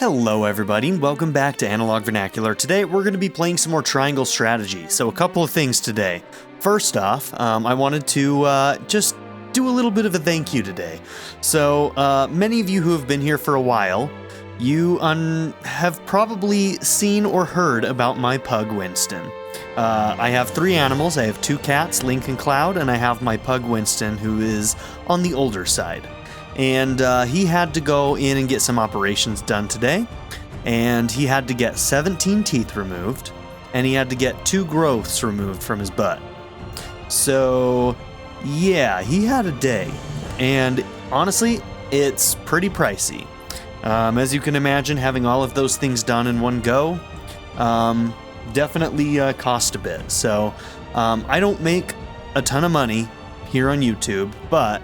Hello everybody, and welcome back to Analog Vernacular. Today we're going to be playing some more triangle strategy, so a couple of things today. First off, I wanted to just do a little bit of a thank you today. So, many of you who have been here for a while, you have probably seen or heard about my pug Winston. I have 3 animals. I have 2 cats, Link and Cloud, and I have my pug Winston, who is on the older side. And he had to go in and get some operations done today, and he had to get 17 teeth removed, and he had to get 2 growths removed from his butt. So, yeah, he had a day, and honestly, it's pretty pricey. As you can imagine, having all of those things done in one go definitely cost a bit. So, I don't make a ton of money here on YouTube, but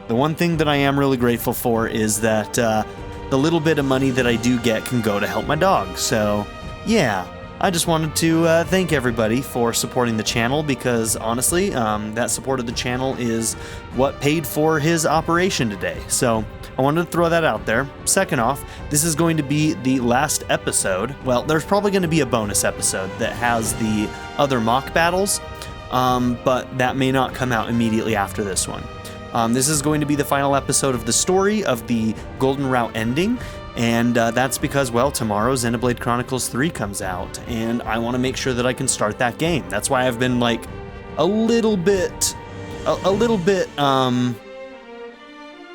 the one thing that I am really grateful for is that the little bit of money that I do get can go to help my dog. So, yeah, I just wanted to thank everybody for supporting the channel because, honestly, that support of the channel is what paid for his operation today. So, I wanted to throw that out there. Second off, this is going to be the last episode. Well, there's probably going to be a bonus episode that has the other mock battles, but that may not come out immediately after this one. This is going to be the final episode of the story of the Golden Route ending, and that's because, well, tomorrow Xenoblade Chronicles 3 comes out, and I want to make sure that I can start that game. That's why I've been, like, a little bit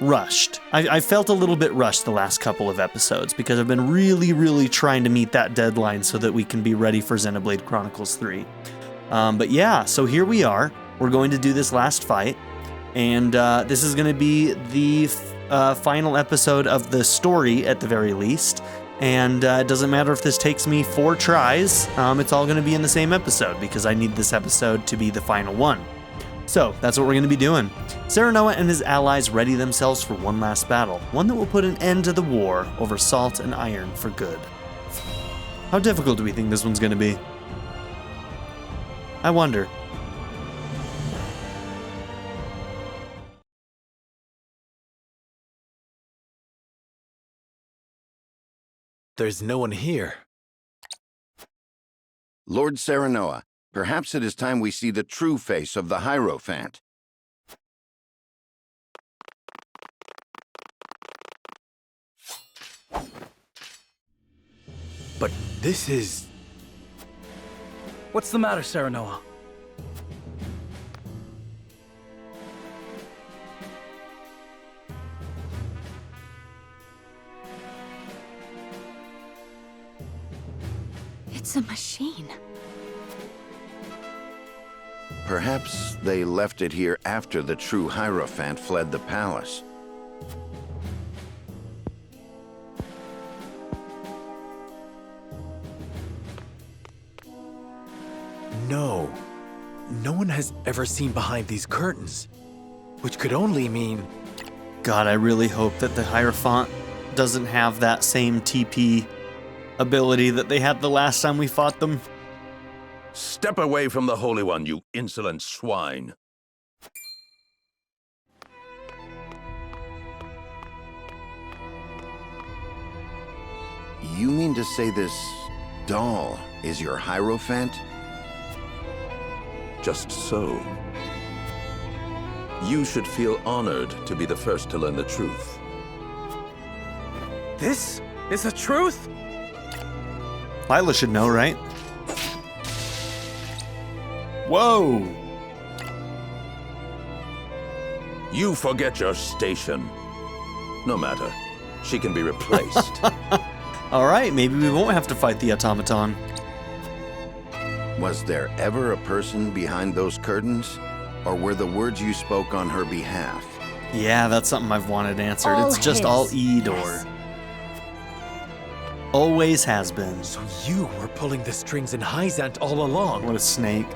rushed. I felt a little bit rushed the last couple of episodes, because I've been really trying to meet that deadline so that we can be ready for Xenoblade Chronicles 3. But yeah, so here we are. We're going to do this last fight. And this is going to be the final episode of the story, at the very least. And it doesn't matter if this takes me 4 tries. It's all going to be in the same episode, because I need this episode to be the final one. So, that's what we're going to be doing. Serenoa and his allies ready themselves for one last battle. One that will put an end to the war over salt and iron for good. How difficult do we think this one's going to be? I wonder. There's no one here. Lord Serenoa, perhaps it is time we see the true face of the Hierophant. But this is... What's the matter, Serenoa? It's a machine. Perhaps they left it here after the true Hierophant fled the palace. No. No one has ever seen behind these curtains, which could only mean... God, I really hope that the Hierophant doesn't have that same TP ability that they had the last time we fought them. Step away from the Holy One, you insolent swine. You mean to say this doll is your Hierophant? Just so. You should feel honored to be the first to learn the truth. This is the truth? Lila should know, right? Whoa! You forget your station. No matter. She can be replaced. Alright, maybe we won't have to fight the automaton. Was there ever a person behind those curtains? Or were the words you spoke on her behalf? Yeah, that's something I've wanted answered. All it's just his. all Idor. Yes. Always has been. So you were pulling the strings in Hyzant all along. What a snake.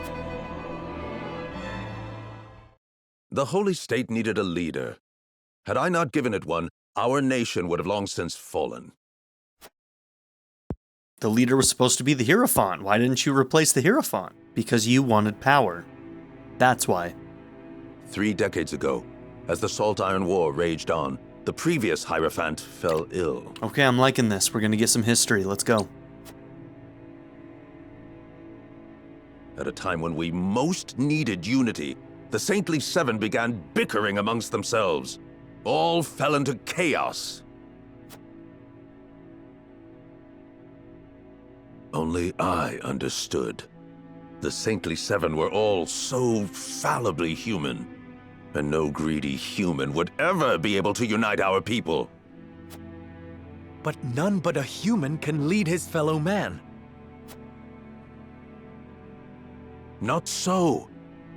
The Holy State needed a leader. Had I not given it one, our nation would have long since fallen. The leader was supposed to be the Hierophant. Why didn't you replace the Hierophant? Because you wanted power. That's why. 3 decades ago, as the Salt Iron War raged on, the The previous Hierophant fell ill. Okay, I'm liking this. We're gonna get some history. Let's go. At a time when we most needed unity, the Saintly Seven began bickering amongst themselves. All fell into chaos. Only I understood. The Saintly Seven were all so fallibly human, and no greedy human would ever be able to unite our people. But none but a human can lead his fellow man. Not so.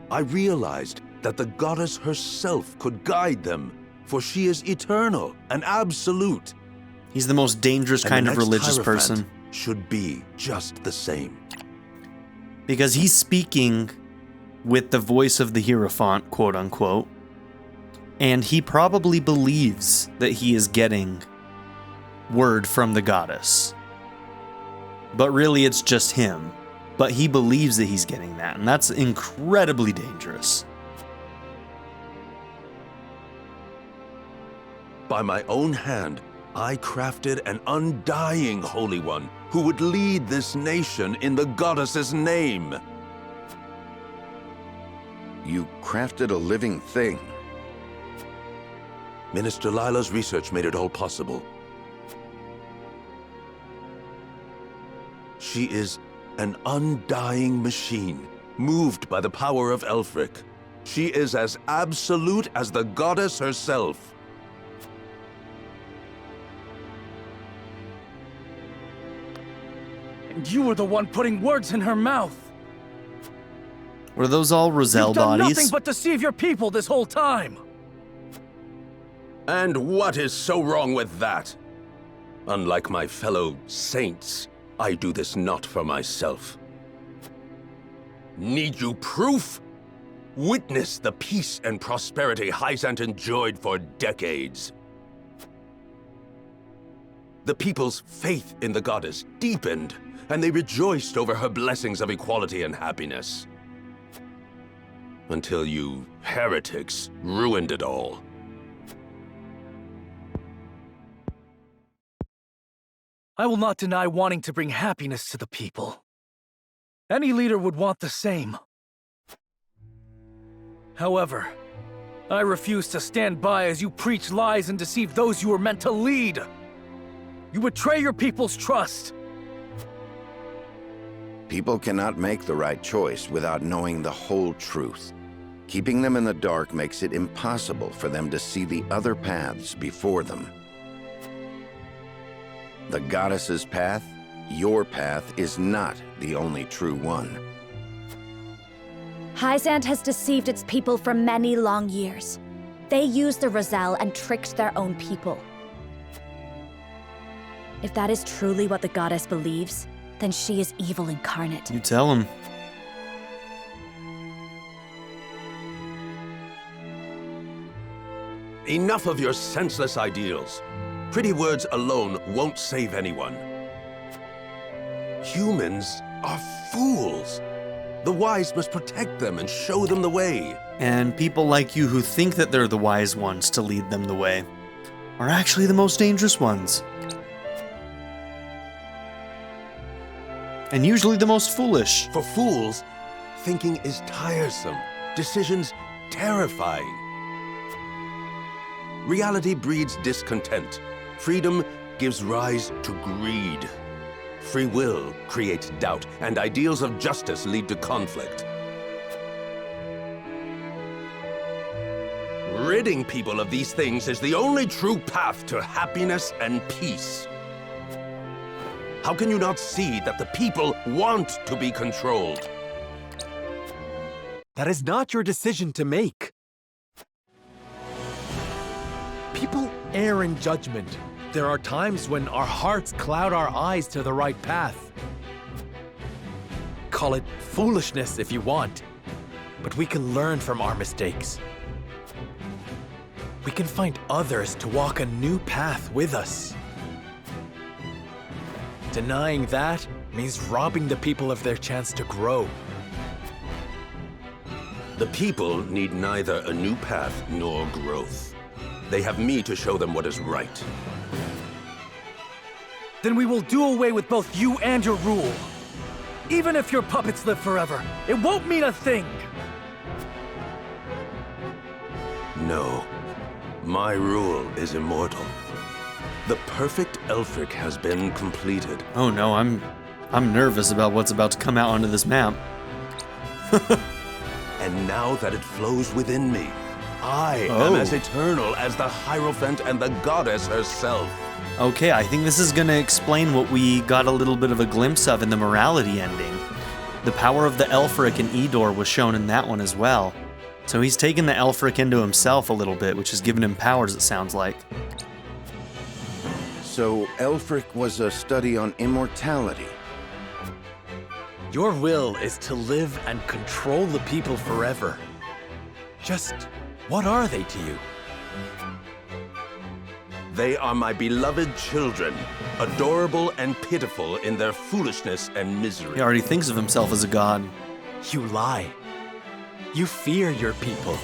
I realized that the goddess herself could guide them, for she is eternal and absolute. He's the most dangerous And kind the of next religious Hierophant person. should be just the same. Because he's speaking with the voice of the Hierophant, quote unquote, and he probably believes that he is getting word from the goddess. But really it's just him. But he believes that he's getting that, and that's incredibly dangerous. By my own hand, I crafted an undying Holy One who would lead this nation in the goddess's name. You crafted a living thing. Minister Lila's research made it all possible. She is an undying machine, moved by the power of Elfric. She is as absolute as the goddess herself. And you were the one putting words in her mouth. Were those all Roselle You've done bodies? nothing but deceive your people this whole time. And what is so wrong with that? Unlike my fellow saints, I do this not for myself. Need you proof? Witness the peace and prosperity Hyzant enjoyed for decades. The people's faith in the goddess deepened, and they rejoiced over her blessings of equality and happiness. Until you heretics ruined it all. I will not deny wanting to bring happiness to the people. Any leader would want the same. However, I refuse to stand by as you preach lies and deceive those you were meant to lead. You betray your people's trust. People cannot make the right choice without knowing the whole truth. Keeping them in the dark makes it impossible for them to see the other paths before them. The goddess's path, your path, is not the only true one. Hyzant has deceived its people for many long years. They used the Roselle and tricked their own people. If that is truly what the goddess believes, then she is evil incarnate. You tell him. Enough of your senseless ideals. Pretty words alone won't save anyone. Humans are fools. The wise must protect them and show them the way. And people like you who think that they're the wise ones to lead them the way are actually the most dangerous ones. And usually the most foolish. For fools, thinking is tiresome, decisions terrifying. Reality breeds discontent. Freedom gives rise to greed. Free will creates doubt, and ideals of justice lead to conflict. Ridding people of these things is the only true path to happiness and peace. How can you not see that the people want to be controlled? That is not your decision to make. People err in judgment. There are times when our hearts cloud our eyes to the right path. Call it foolishness if you want, but we can learn from our mistakes. We can find others to walk a new path with us. Denying that means robbing the people of their chance to grow. The people need neither a new path nor growth. They have me to show them what is right. Then we will do away with both you and your rule. Even if your puppets live forever, it won't mean a thing. No. My rule is immortal. The perfect Elfric has been completed. Oh no, I'm nervous about what's about to come out onto this map. And now that it flows within me, I am as eternal as the Hierophant and the goddess herself. Okay, I think this is going to explain what we got a little bit of a glimpse of in the morality ending. The power of the Elfric and Idor was shown in that one as well. So he's taken the Elfric into himself a little bit, which has given him powers, it sounds like. So Elfric was a study on immortality. Your will is to live and control the people forever. Just what are they to you? They are my beloved children, adorable and pitiful in their foolishness and misery. He already thinks of himself as a god. You lie. You fear your people.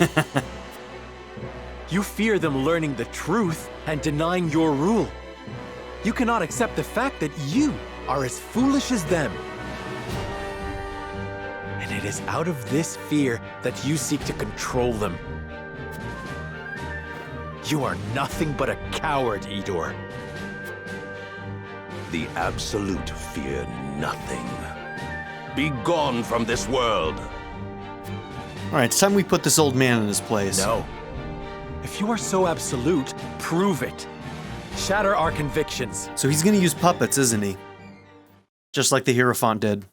You fear them learning the truth and denying your rule. You cannot accept the fact that you are as foolish as them. And it is out of this fear that you seek to control them. You are nothing but a coward, Idor. The Absolute fear nothing. Be gone from this world. Alright, it's time we put this old man in his place. No. If you are so absolute, prove it. Shatter our convictions. So he's going to use puppets, isn't he? Just like the Hierophant did.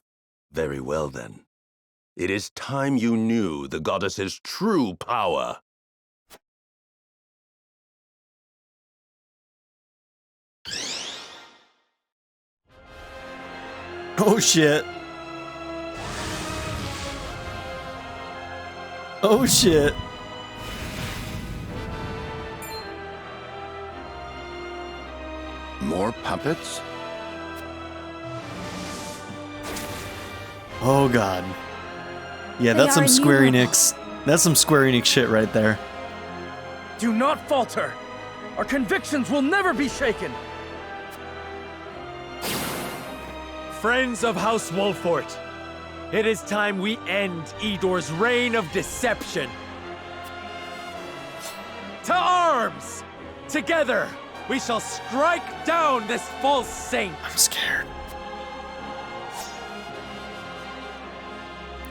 Very well then. It is time you knew the goddess's true power. Oh shit. Oh shit. More puppets? Oh god. Yeah, They that's some are Square innumerable. Enix. That's some Square Enix shit right there. Do not falter. Our convictions will never be shaken. Friends of House Wolfort, it is time we end Idor's reign of deception. To arms! Together, we shall strike down this false saint. I'm scared.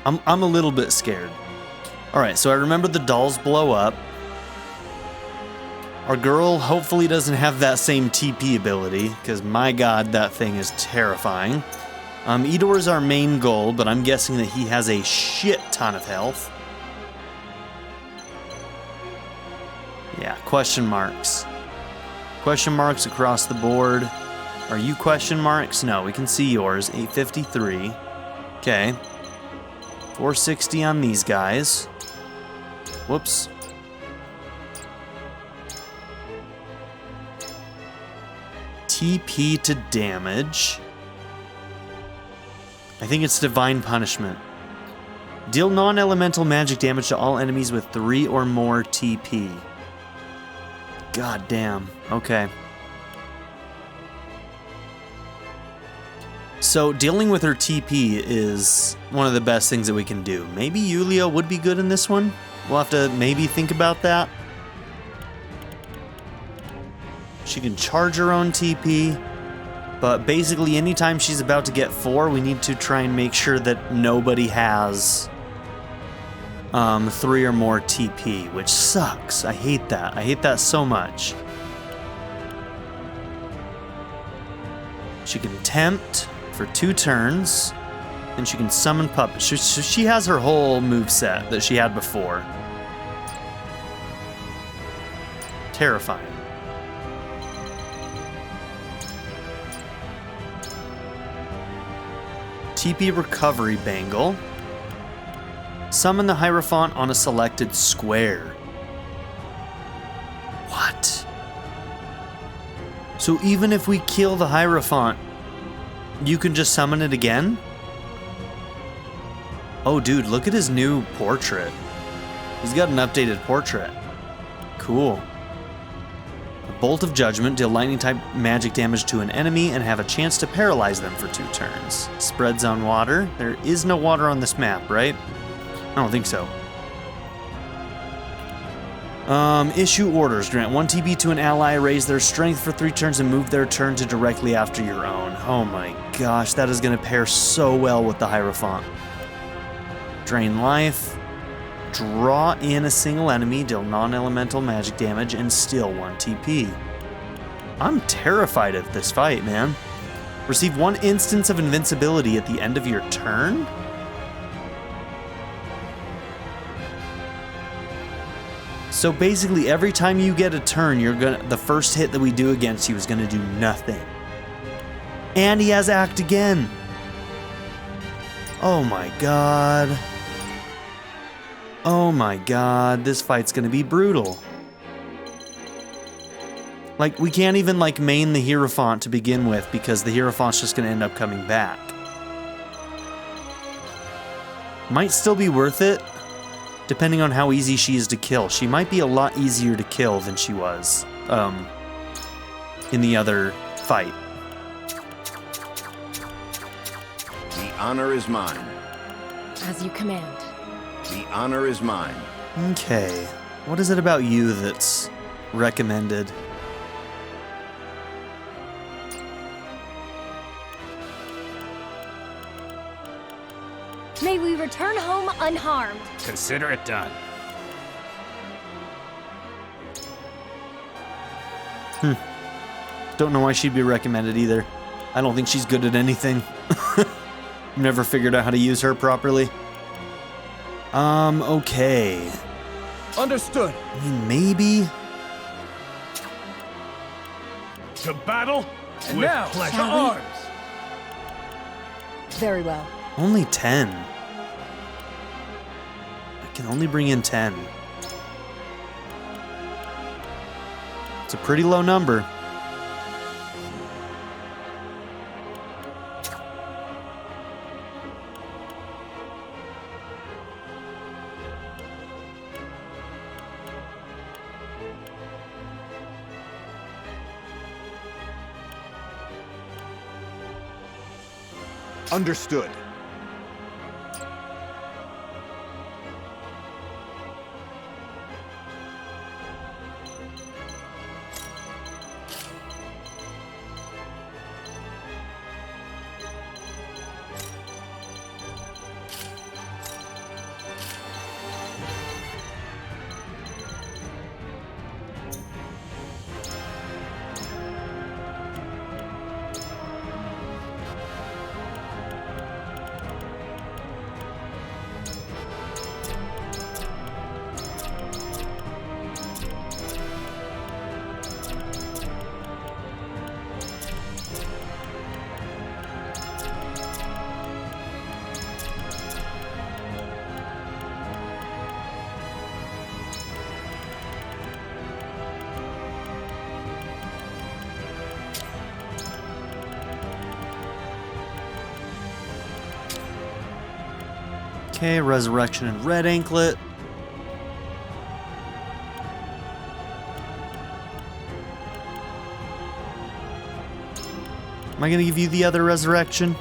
I'm a little bit scared. Alright, so I remember the dolls blow up. Our girl hopefully doesn't have that same TP ability, because my god, that thing is terrifying. Idor is our main goal, but I'm guessing that he has a shit ton of health. Yeah, question marks. Question marks across the board. Are you question marks? No, we can see yours. 853. Okay. 460 on these guys. Whoops. TP to damage. I think it's Divine Punishment. Deal non-elemental magic damage to all enemies with 3 or more TP. God damn. Okay. So dealing with her TP is one of the best things that we can do. Maybe Yulia would be good in this one. We'll have to maybe think about that. She can charge her own TP, but basically anytime she's about to get 4, we need to try and make sure that nobody has 3 or more TP, which sucks. I hate that. I hate that so much. She can tempt for 2 turns, and she can summon puppets. She has her whole moveset that she had before. Terrifying. TP Recovery Bangle. Summon the Hierophant on a selected square. What? So even if we kill the Hierophant, you can just summon it again? Oh dude, look at his new portrait. He's got an updated portrait. Cool. Bolt of Judgment, deal lightning type magic damage to an enemy and have a chance to paralyze them for 2 turns. Spreads on water. There is no water on this map, right? I don't think so. Issue orders. Grant 1 TB to an ally, raise their strength for 3 turns, and move their turn to directly after your own. Oh my gosh, that is going to pair so well with the Hierophant. Drain life. Draw in a single enemy, deal non-elemental magic damage, and steal 1 TP. I'm terrified of this fight, man. Receive 1 instance of invincibility at the end of your turn? So basically, every time you get a turn, the first hit that we do against you is gonna do nothing. And he has act again. Oh my god. Oh my god, this fight's gonna be brutal. Like, we can't even, like, main the Hierophant to begin with because the Hierophant's just gonna end up coming back. Might still be worth it, depending on how easy she is to kill. She might be a lot easier to kill than she was, in the other fight. The honor is mine. As you command. The honor is mine. Okay, what is it about you that's recommended? May we return home unharmed. Consider it done. Don't know why she'd be recommended either. I don't think she's good at anything. Never figured out how to use her properly. Okay. Understood. I mean, maybe. To battle And with now, pleasure. shall we? Arms. Very well. Only 10. I can only bring in 10. It's a pretty low number. Understood. Okay, Resurrection and Red Anklet. Am I gonna give you the other Resurrection?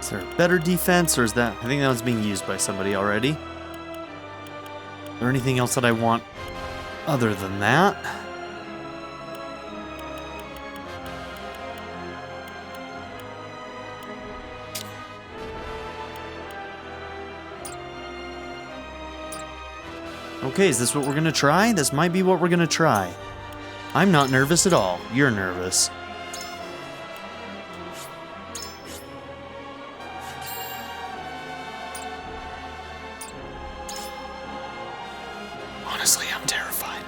Is there a better defense, or is that... I think that was being used by somebody already. Is there anything else that I want other than that? Okay, is this what we're gonna try? This might be what we're gonna try. I'm not nervous at all. You're nervous. Honestly, I'm terrified.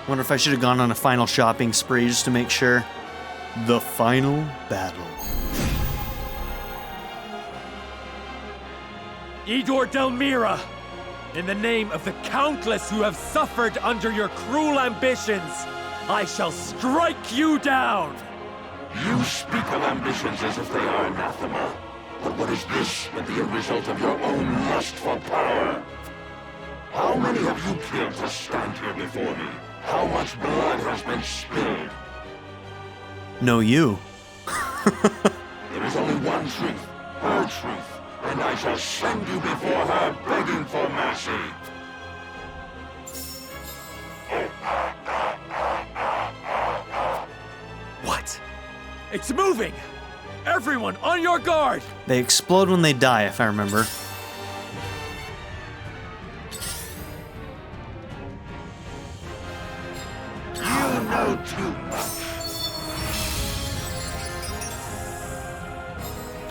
Wonder if I should have gone on a final shopping spree just to make sure. The final battle. Idor del Mira, in the name of the countless who have suffered under your cruel ambitions, I shall strike you down! You speak of ambitions as if they are anathema. But what is this but the end result of your own lust for power? How many have you killed to stand here before me? How much blood has been spilled? No, you. There is only one truth, her truth, and I shall send you before her begging for mercy. What? It's moving! Everyone, on your guard! They explode when they die, if I remember. You know too much.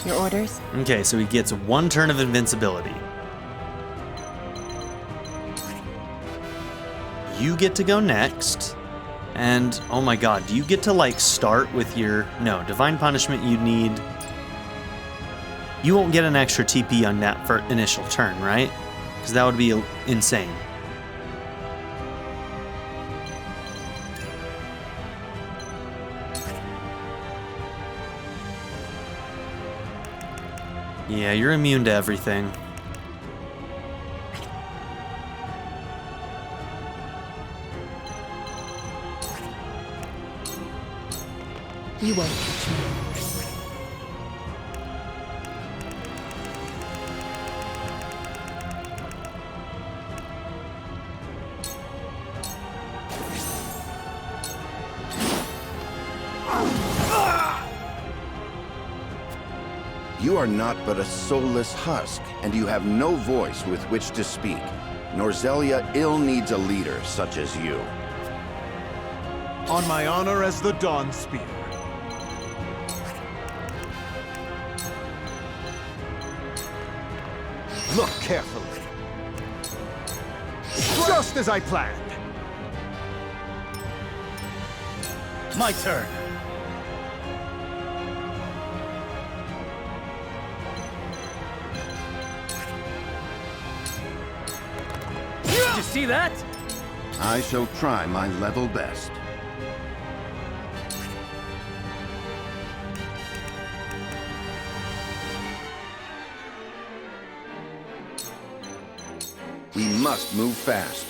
Your orders? Okay, so he gets 1 turn of invincibility. You get to go next. And, oh my god, do you get to, like, start with your... No, Divine Punishment you need... You won't get an extra TP on that for initial turn, right? Because that would be insane. Yeah, you're immune to everything. You won't catch me. You are not but a soulless husk, and you have no voice with which to speak. Norzelia ill needs a leader such as you. On my honor as the Dawn Spear. Look carefully. Just as I planned. My turn. Did you see that? I shall try my level best. We must move fast.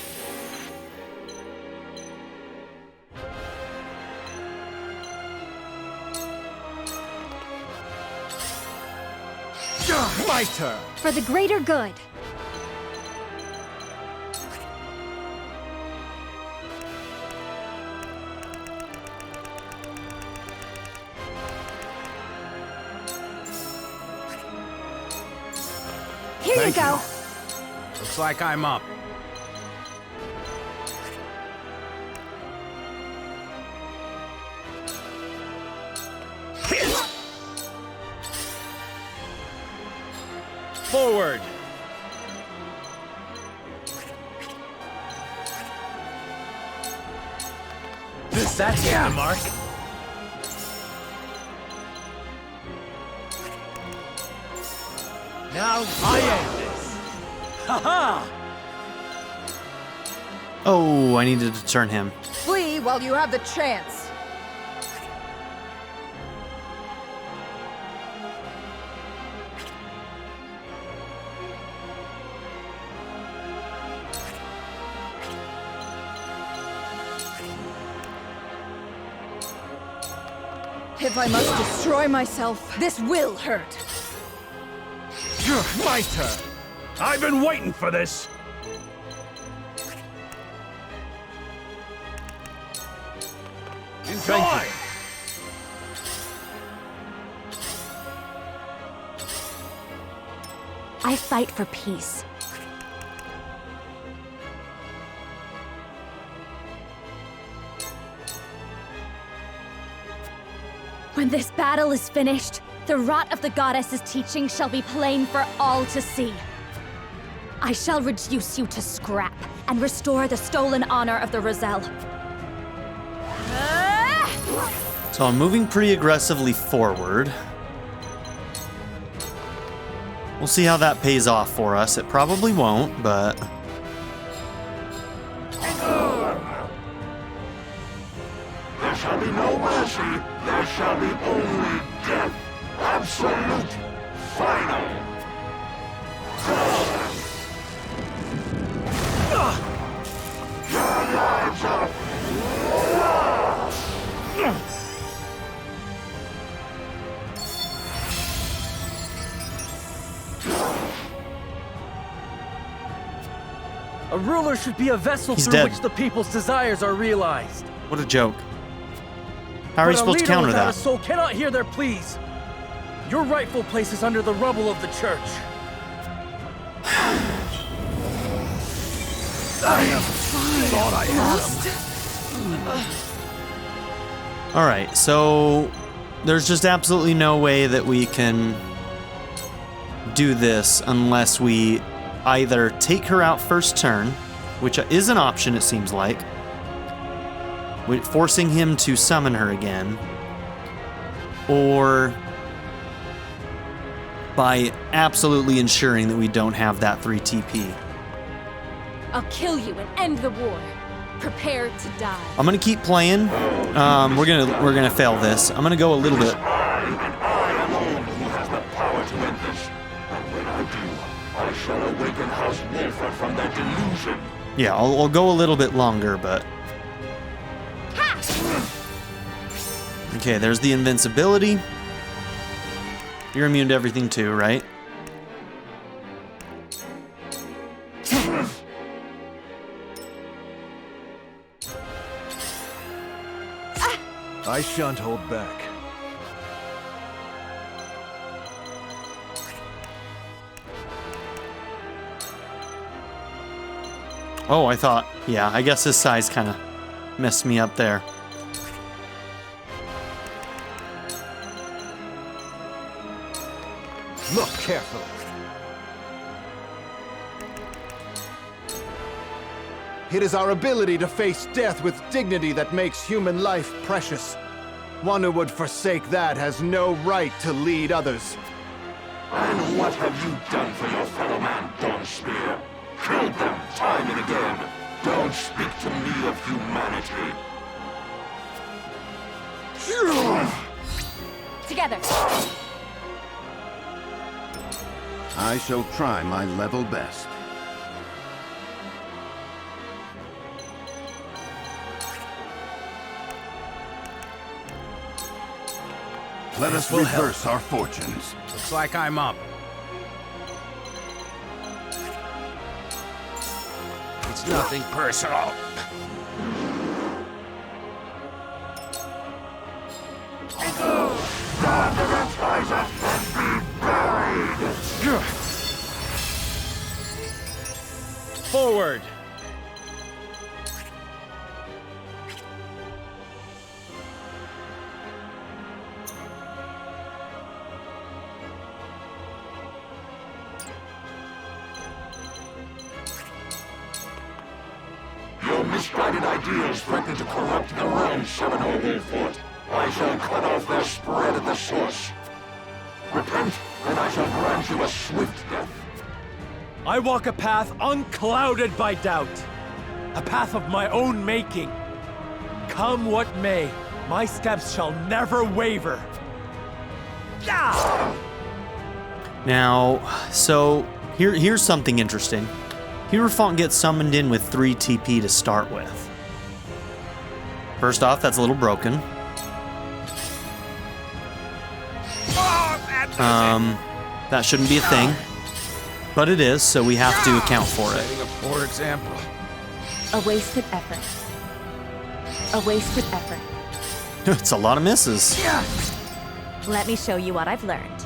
My turn. For the greater good. Here you go. Looks like I'm up. Forward. That's the mark. Now I end this. Ha-ha! Oh, I needed to turn him. Flee while you have the chance. If I must destroy myself, this will hurt. My turn. I've been waiting for this. Enjoy! I fight for peace. When this battle is finished, the rot of the goddess's teaching shall be plain for all to see. I shall reduce you to scrap and restore the stolen honor of the Roselle. So I'm moving pretty aggressively forward. We'll see how that pays off for us. It probably won't, but... There shall be no mercy. There shall be only death. Absolute. Final. Your lives are A ruler should be a vessel He's through dead. which the people's desires are realized. What a joke. How are you supposed to counter without that? a soul cannot hear their pleas. Your rightful place is under the rubble of the church. thought I had him. Alright, so... There's just absolutely no way that we can do this unless we either take her out first turn, which is an option it seems like, forcing him to summon her again, or by absolutely ensuring that we don't have that 3 TP. I'll kill you and end the war. Prepare to die. I'm gonna keep playing. We're gonna fail this. I'm gonna go a little bit. I alone who has the power to end this. And when I do, I shall awaken House Wolford from their delusion. Yeah, I'll go a little bit longer, but... Okay, there's the invincibility. You're immune to everything too, right? I shan't hold back. Oh, I thought... Yeah, I guess his size kind of messed me up there. Look carefully. It is our ability to face death with dignity that makes human life precious. One who would forsake that has no right to lead others. And what have you done for your fellow man, Dawnspear? Killed them time and again. Don't speak to me of humanity. Together. I shall try my level best. Let us reverse our fortunes. Looks like I'm up. It's nothing personal. Forward! Your misguided ideals threaten to corrupt the realm, Serenoa Wolford. I shall cut off their spread at the source. Repent, and I shall grant you a swift death. I walk a path unclouded by doubt. A path of my own making. Come what may, my steps shall never waver. Now, so here's something interesting. Hierophant gets summoned in with 3 TP to start with. First off, that's a little broken. That shouldn't be a thing, but it is, so we have to account for it. Setting a poor example. A wasted effort. A wasted effort. It's a lot of misses. Let me show you what I've learned.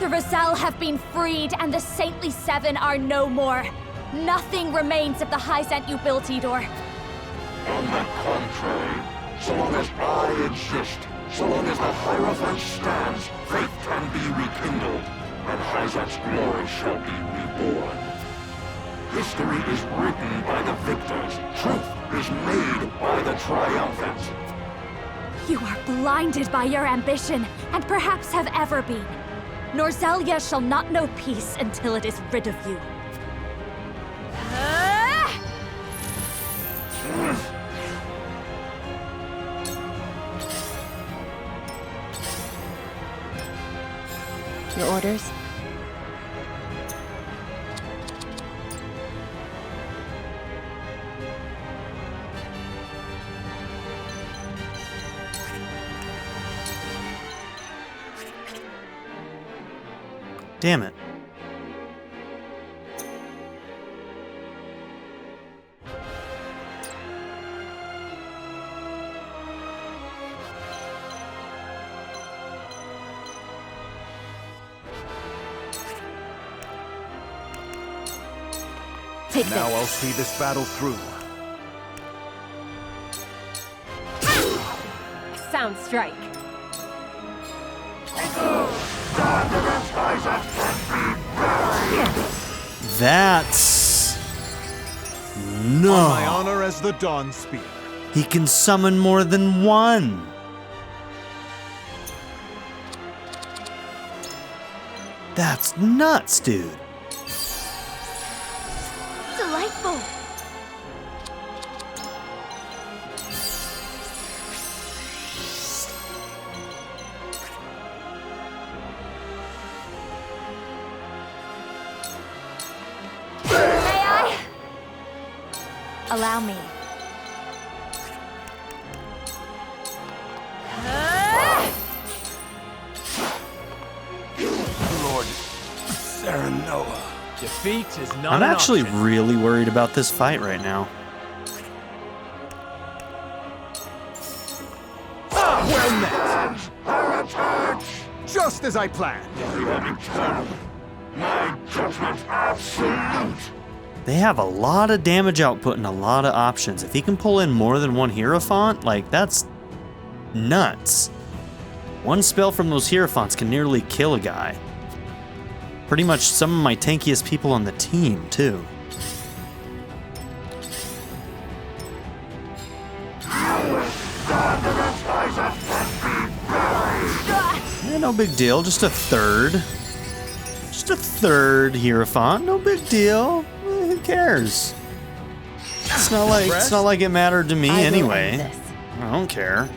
The Roselle have been freed, and the Saintly Seven are no more. Nothing remains of the Hyzant you built, Idor. On the contrary, so long as I exist, so long as the Hierophant stands, faith can be rekindled, and Hyzant's glory shall be reborn. History is written by the victors. Truth is made by the triumphant. You are blinded by your ambition, and perhaps have ever been. Norzelia shall not know peace until it is rid of you. Your orders? Damn it. Take Now this. I'll see this battle through. Sound strike. That's... On my No. honor as the Dawn Spear. He can summon more than one. That's nuts, dude. Delightful. May I? Allow me. Lord Serenoa. Defeat is not I'm an actually option. really worried about this fight right now. Well met. Just as I planned. My judgment absolute. They have a lot of damage output and a lot of options. If he can pull in more than one Hierophant, like, that's nuts. One spell from those Hierophants can nearly kill a guy. Pretty much some of my tankiest people on the team, too. Yeah, no big deal, just a third. Just a third Hierophant, no big deal. Who cares? It's not like it mattered to me I will anyway. end this. I don't care.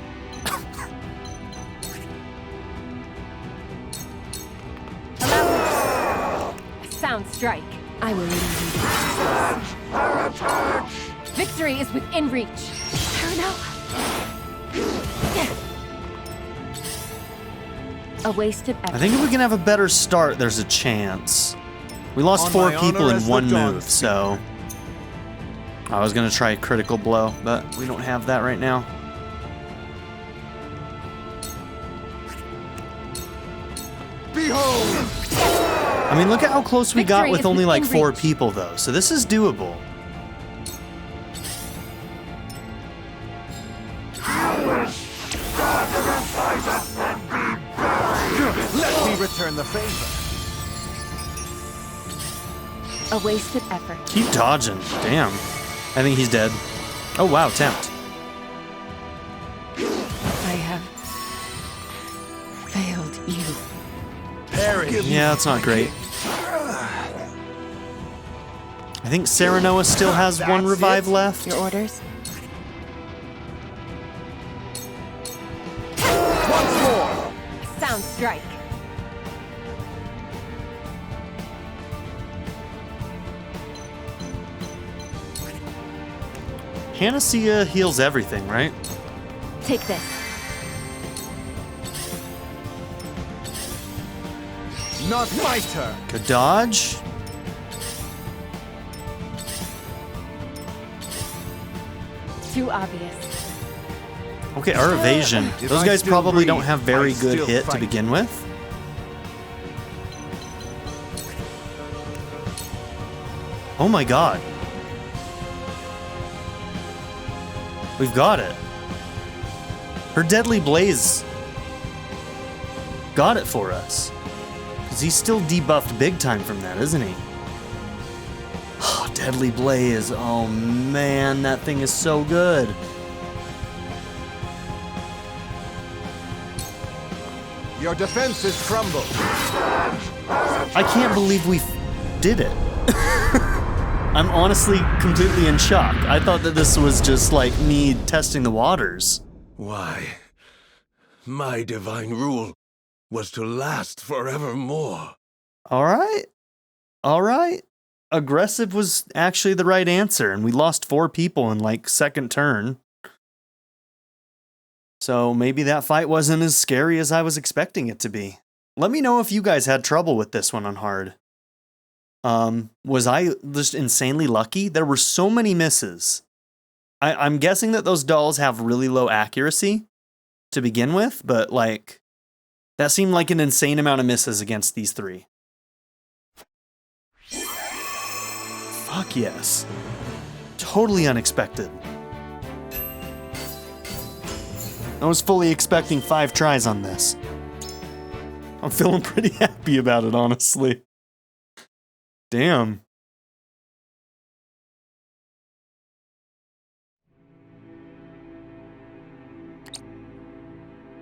Sound strike. I will lead you. Victory is within reach. A wasted effort. I think if we can have a better start, there's a chance. We lost On 4 my people honor in as the one Dawn move, Spear. so I was gonna try a critical blow, but we don't have that right now. Behold! I mean, look at how close we got Victory with is only like within 4 reach. people, though. So this is doable. Let me return the favor. A wasted effort. Keep dodging. Damn. I think he's dead. Oh, wow, tempt. I have failed you. Perish. Yeah, that's not great. I think Serenoa still has one That's revive it? left. Your orders? Once more! Sound strike. Panacea heals everything, right? Take this. Not my turn! Good dodge. Too obvious. Okay, our evasion. If Those I guys still probably breathe, don't have very I good still hit to fight. begin with. Oh my god. We've got it. Her Deadly Blaze got it for us. Because he's still debuffed big time from that, isn't he? Oh, Deadly Blaze. Oh man, that thing is so good. Your defenses crumble. I can't believe we did it. I'm honestly completely in shock. I thought that this was just like me testing the waters. Why, my divine rule was to last forevermore. All right. All right. Aggressive was actually the right answer, and we lost 4 people in like second turn. So maybe that fight wasn't as scary as I was expecting it to be. Let me know if you guys had trouble with this one on hard. Was I just insanely lucky? There were so many misses. I'm guessing that those dolls have really low accuracy to begin with, but like, that seemed like an insane amount of misses against these 3. Fuck yes. Totally unexpected. I was fully expecting 5 tries on this. I'm feeling pretty happy about it, honestly. Damn.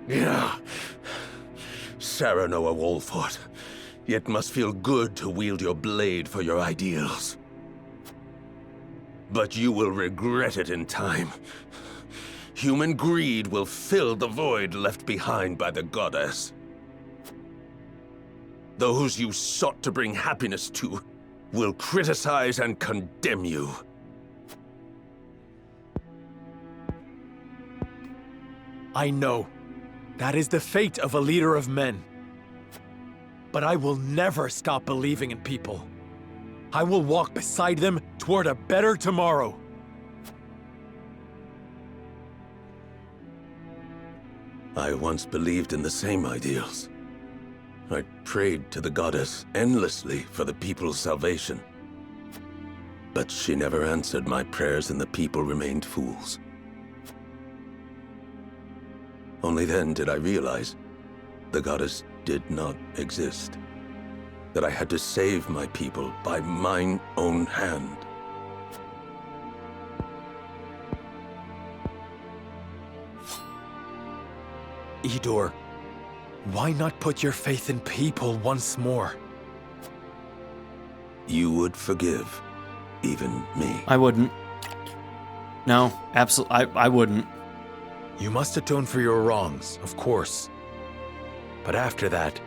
Yeah. Serenoa Wolfort, it must feel good to wield your blade for your ideals. But you will regret it in time. Human greed will fill the void left behind by the goddess. Those you sought to bring happiness to will criticize and condemn you. I know. That is the fate of a leader of men. But I will never stop believing in people. I will walk beside them toward a better tomorrow. I once believed in the same ideals. I prayed to the goddess endlessly for the people's salvation. But she never answered my prayers and the people remained fools. Only then did I realize the goddess did not exist. That I had to save my people by mine own hand. Idor, why not put your faith in people once more? You would forgive even me. I wouldn't. No, absolutely. I wouldn't. You must atone for your wrongs, of course. But after that,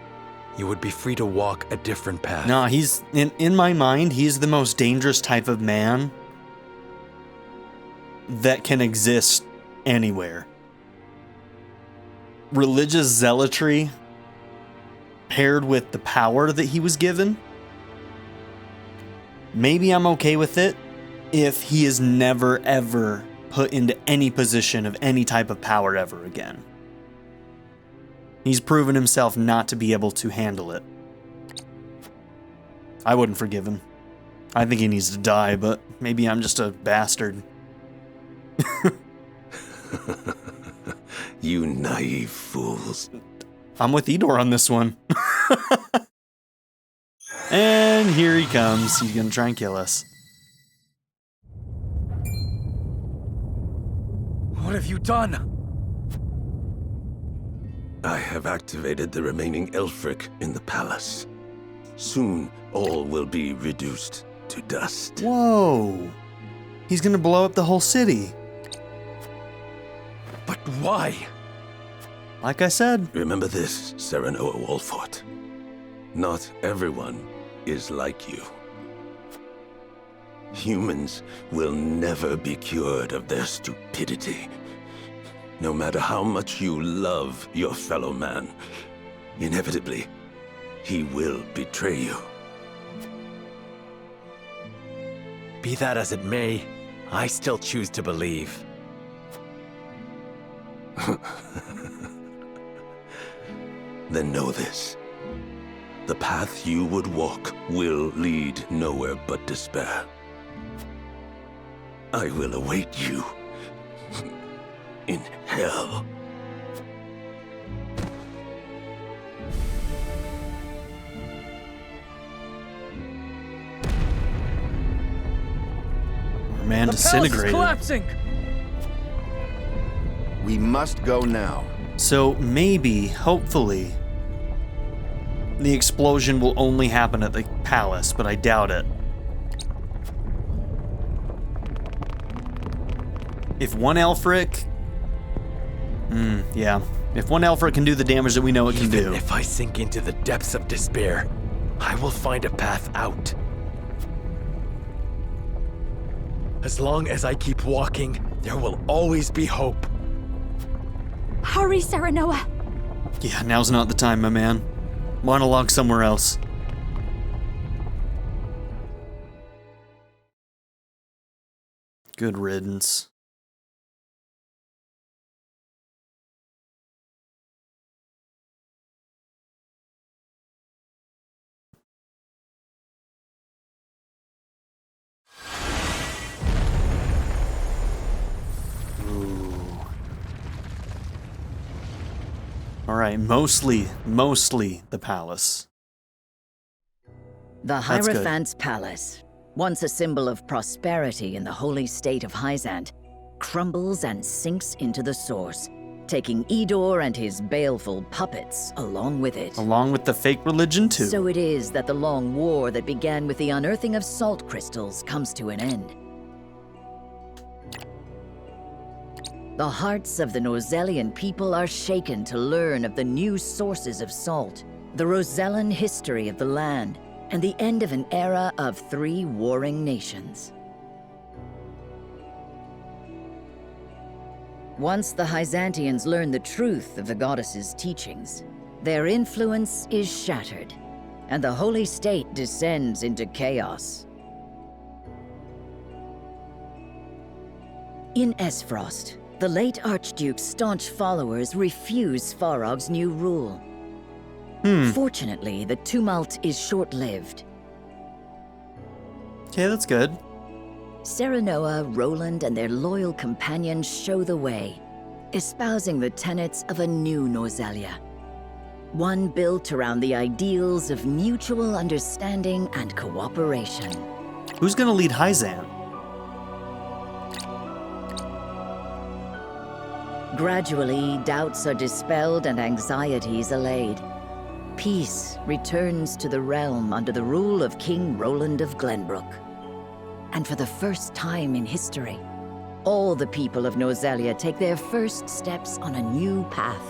you would be free to walk a different path. No, he's, in my mind, he's the most dangerous type of man that can exist anywhere. Religious zealotry paired with the power that he was given. Maybe I'm okay with it if he is never ever put into any position of any type of power ever again. He's proven himself not to be able to handle it. I wouldn't forgive him. I think he needs to die, but maybe I'm just a bastard. You naive fools. I'm with Idor on this one. And here he comes. He's gonna try and kill us. What have you done? I have activated the remaining Elfric in the palace. Soon, all will be reduced to dust. Whoa. He's gonna blow up the whole city. But why? Like I said. Remember this, Serenoa Wolfort. Not everyone is like you. Humans will never be cured of their stupidity. No matter how much you love your fellow man, inevitably, he will betray you. Be that as it may, I still choose to believe. Then know this. The path you would walk will lead nowhere but despair. I will await you in hell. Man disintegrated. collapsing! We must go now. So maybe, hopefully, the explosion will only happen at the palace, but I doubt it. If one Elfric... yeah. If one Elfric can do the damage that we know it can Even do. if I sink into the depths of despair, I will find a path out. As long as I keep walking, there will always be hope. Hurry, Serenoa! Yeah, now's not the time, my man. Monologue somewhere else. Good riddance. All right, mostly the palace. The That's good. Hierophant's Palace, once a symbol of prosperity in the holy state of Hyzant, crumbles and sinks into the source, taking Idor and his baleful puppets along with it. Along with the fake religion, too. So it is that the long war that began with the unearthing of salt crystals comes to an end. The hearts of the Norzelian people are shaken to learn of the new sources of salt, the Rosellan history of the land, and the end of an era of 3 warring nations. Once the Hyzantians learn the truth of the goddess's teachings, their influence is shattered, and the holy state descends into chaos. In Esfrost, the late Archduke's staunch followers refuse Farog's new rule. Fortunately, the tumult is short-lived. Okay, that's good. Serenoa, Roland, and their loyal companions show the way, espousing the tenets of a new Norzelia. One built around the ideals of mutual understanding and cooperation. Who's gonna lead Hyzant? Gradually, doubts are dispelled and anxieties allayed. Peace returns to the realm under the rule of King Roland of Glenbrook. And for the first time in history, all the people of Norzelia take their first steps on a new path.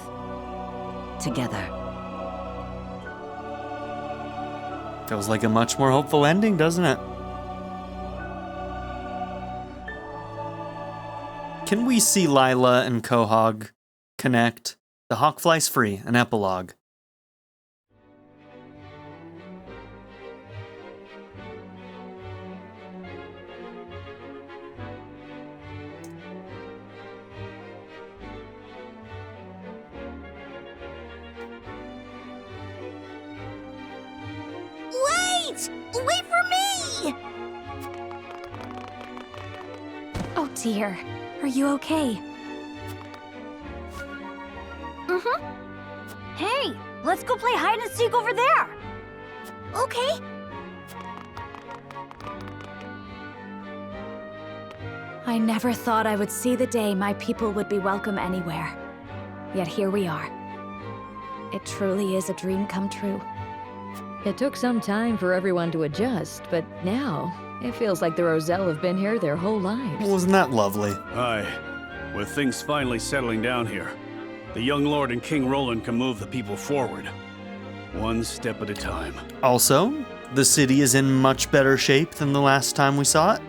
Together. Feels like a much more hopeful ending, doesn't it? Can we see Lila and Quahog connect? The hawk flies free, an epilogue. Wait! Wait for me! Oh dear. Are you okay? Hey, let's go play hide and seek over there! Okay. I never thought I would see the day my people would be welcome anywhere. Yet here we are. It truly is a dream come true. It took some time for everyone to adjust, but now it feels like the Roselle have been here their whole lives. Wasn't that lovely? Aye. With things finally settling down here, the young lord and King Roland can move the people forward. One step at a time. Also, the city is in much better shape than the last time we saw it.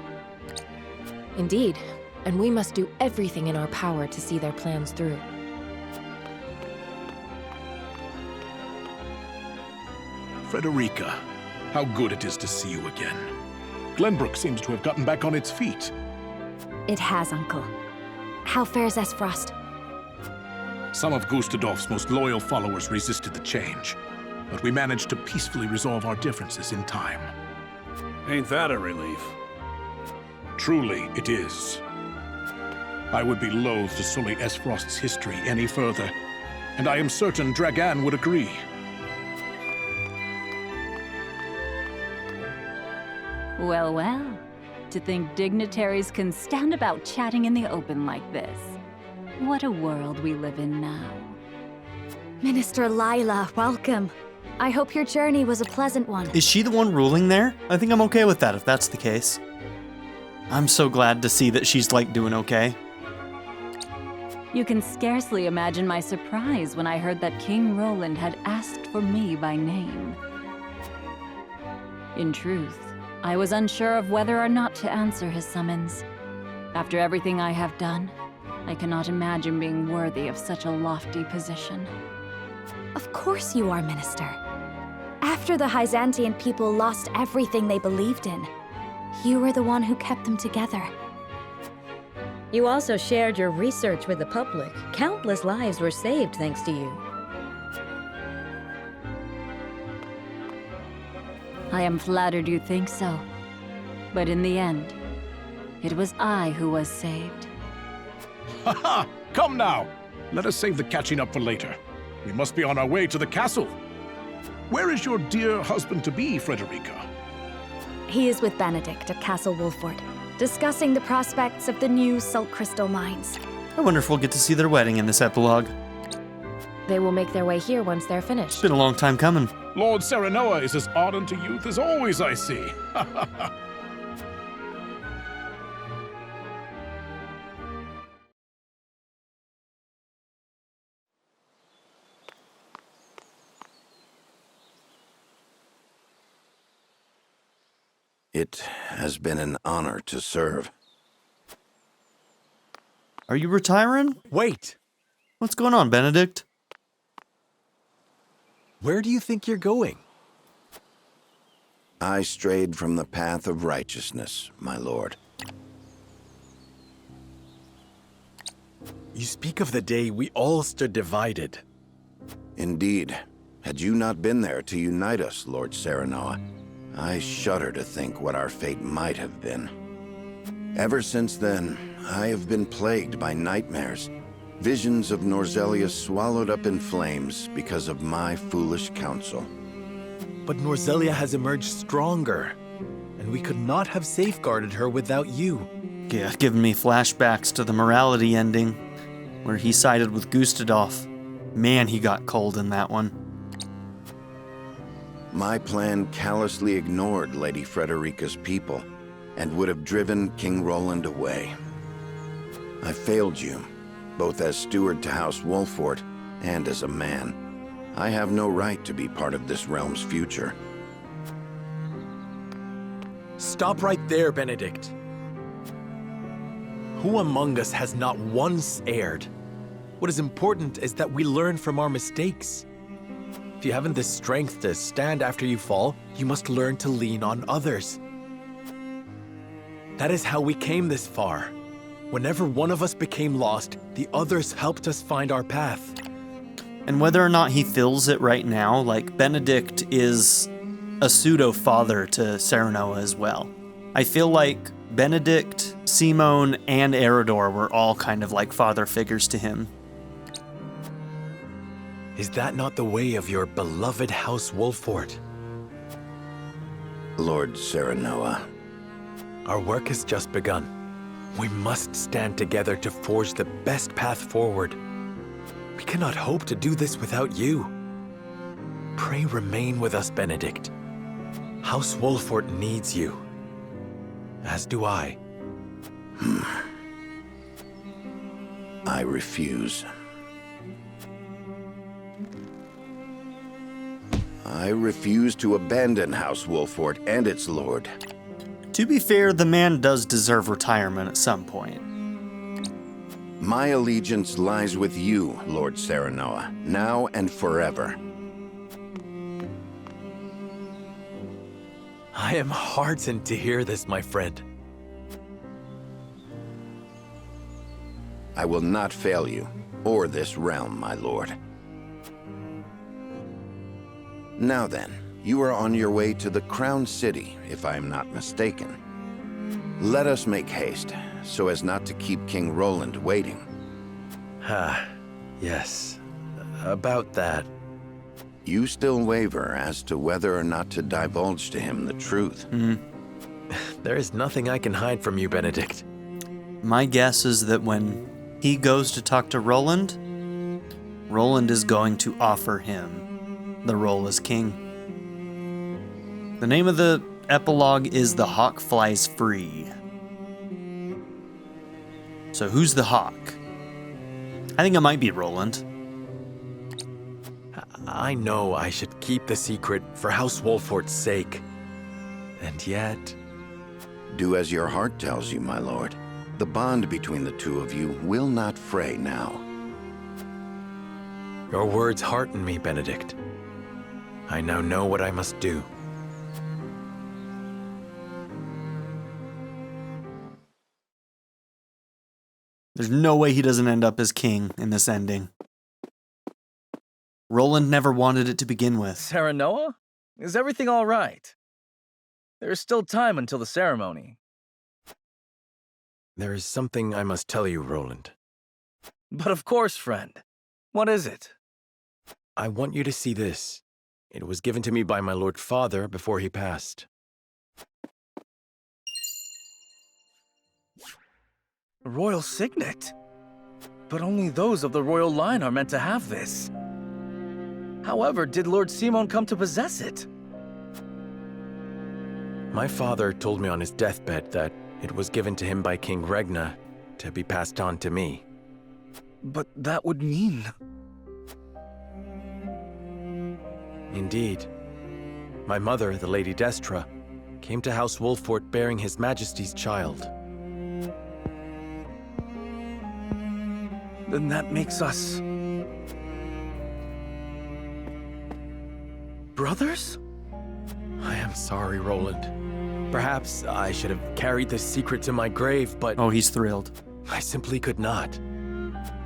Indeed, and we must do everything in our power to see their plans through. Frederica, how good it is to see you again. Glenbrook seems to have gotten back on its feet. It has, Uncle. How fares Frost? Some of Gustadolf's most loyal followers resisted the change, but we managed to peacefully resolve our differences in time. Ain't that a relief? Truly, it is. I would be loath to sully Frost's history any further, and I am certain Dragan would agree. Well, well. To think dignitaries can stand about chatting in the open like this. What a world we live in now. Minister Lila, welcome. I hope your journey was a pleasant one. Is she the one ruling there? I think I'm okay with that if that's the case. I'm so glad to see that she's, like, doing okay. You can scarcely imagine my surprise when I heard that King Roland had asked for me by name. In truth, I was unsure of whether or not to answer his summons. After everything I have done, I cannot imagine being worthy of such a lofty position. Of course you are, Minister. After the Hyzantian people lost everything they believed in, you were the one who kept them together. You also shared your research with the public. Countless lives were saved thanks to you. I am flattered you think so. But in the end, it was I who was saved. Ha ha! Come now! Let us save the catching up for later. We must be on our way to the castle. Where is your dear husband-to-be, Frederica? He is with Benedict at Castle Wolford, discussing the prospects of the new salt crystal mines. I wonder if we'll get to see their wedding in this epilogue. They will make their way here once they're finished. It's been a long time coming. Lord Serenoa is as ardent to youth as always, I see. It has been an honor to serve. Are you retiring? Wait! What's going on, Benedict? Where do you think you're going? I strayed from the path of righteousness, my lord. You speak of the day we all stood divided. Indeed. Had you not been there to unite us, Lord Serenoa, I shudder to think what our fate might have been. Ever since then, I have been plagued by nightmares. Visions of Norzelia swallowed up in flames because of my foolish counsel. But Norzelia has emerged stronger, and we could not have safeguarded her without you. Yeah, giving me flashbacks to the morality ending, where he sided with Gustadolf. Man, he got cold in that one. My plan callously ignored Lady Frederica's people, and would have driven King Roland away. I failed you, both as steward to House Wolford and as a man. I have no right to be part of this realm's future. Stop right there, Benedict. Who among us has not once erred? What is important is that we learn from our mistakes. If you haven't the strength to stand after you fall, you must learn to lean on others. That is how we came this far. Whenever one of us became lost, the others helped us find our path. And whether or not he feels it right now, like, Benedict is a pseudo-father to Serenoa as well. I feel like Benedict, Simone, and Eridor were all kind of like father figures to him. Is that not the way of your beloved House Wolford? Lord Serenoa. Our work has just begun. We must stand together to forge the best path forward. We cannot hope to do this without you. Pray remain with us, Benedict. House Wolford needs you. As do I. I refuse. I refuse to abandon House Wolford and its lord. To be fair, the man does deserve retirement at some point. My allegiance lies with you, Lord Serenoa, now and forever. I am heartened to hear this, my friend. I will not fail you, or this realm, my lord. Now then, you are on your way to the Crown City, if I am not mistaken. Let us make haste, so as not to keep King Roland waiting. Yes. About that. You still waver as to whether or not to divulge to him the truth. There is nothing I can hide from you, Benedict. My guess is that when he goes to talk to Roland, Roland is going to offer him the role as king. The name of the epilogue is The Hawk Flies Free. So who's the hawk? I think it might be Roland. I know I should keep the secret for House Wolfort's sake. And yet... Do as your heart tells you, my lord. The bond between the two of you will not fray now. Your words hearten me, Benedict. I now know what I must do. There's no way he doesn't end up as king in this ending. Roland never wanted it to begin with. Serenoa? Is everything all right? There is still time until the ceremony. There is something I must tell you, Roland. But of course, friend. What is it? I want you to see this. It was given to me by my Lord Father before he passed. A royal signet? But only those of the royal line are meant to have this. However, did Lord Simon come to possess it? My father told me on his deathbed that it was given to him by King Regna to be passed on to me. But that would mean... Indeed. My mother, the Lady Destra, came to House Wolfort bearing His Majesty's child. Then that makes us... brothers? I am sorry, Roland. Perhaps I should have carried this secret to my grave, but... Oh, he's thrilled. I simply could not.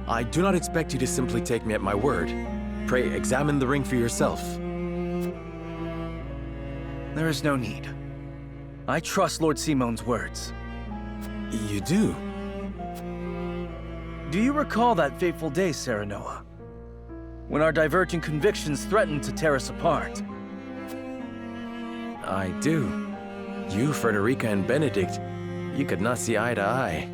I do not expect you to simply take me at my word. Pray, examine the ring for yourself. There is no need. I trust Lord Simon's words. You do? Do you recall that fateful day, Serenoa? When our diverging convictions threatened to tear us apart? I do. You, Frederica, and Benedict, you could not see eye to eye.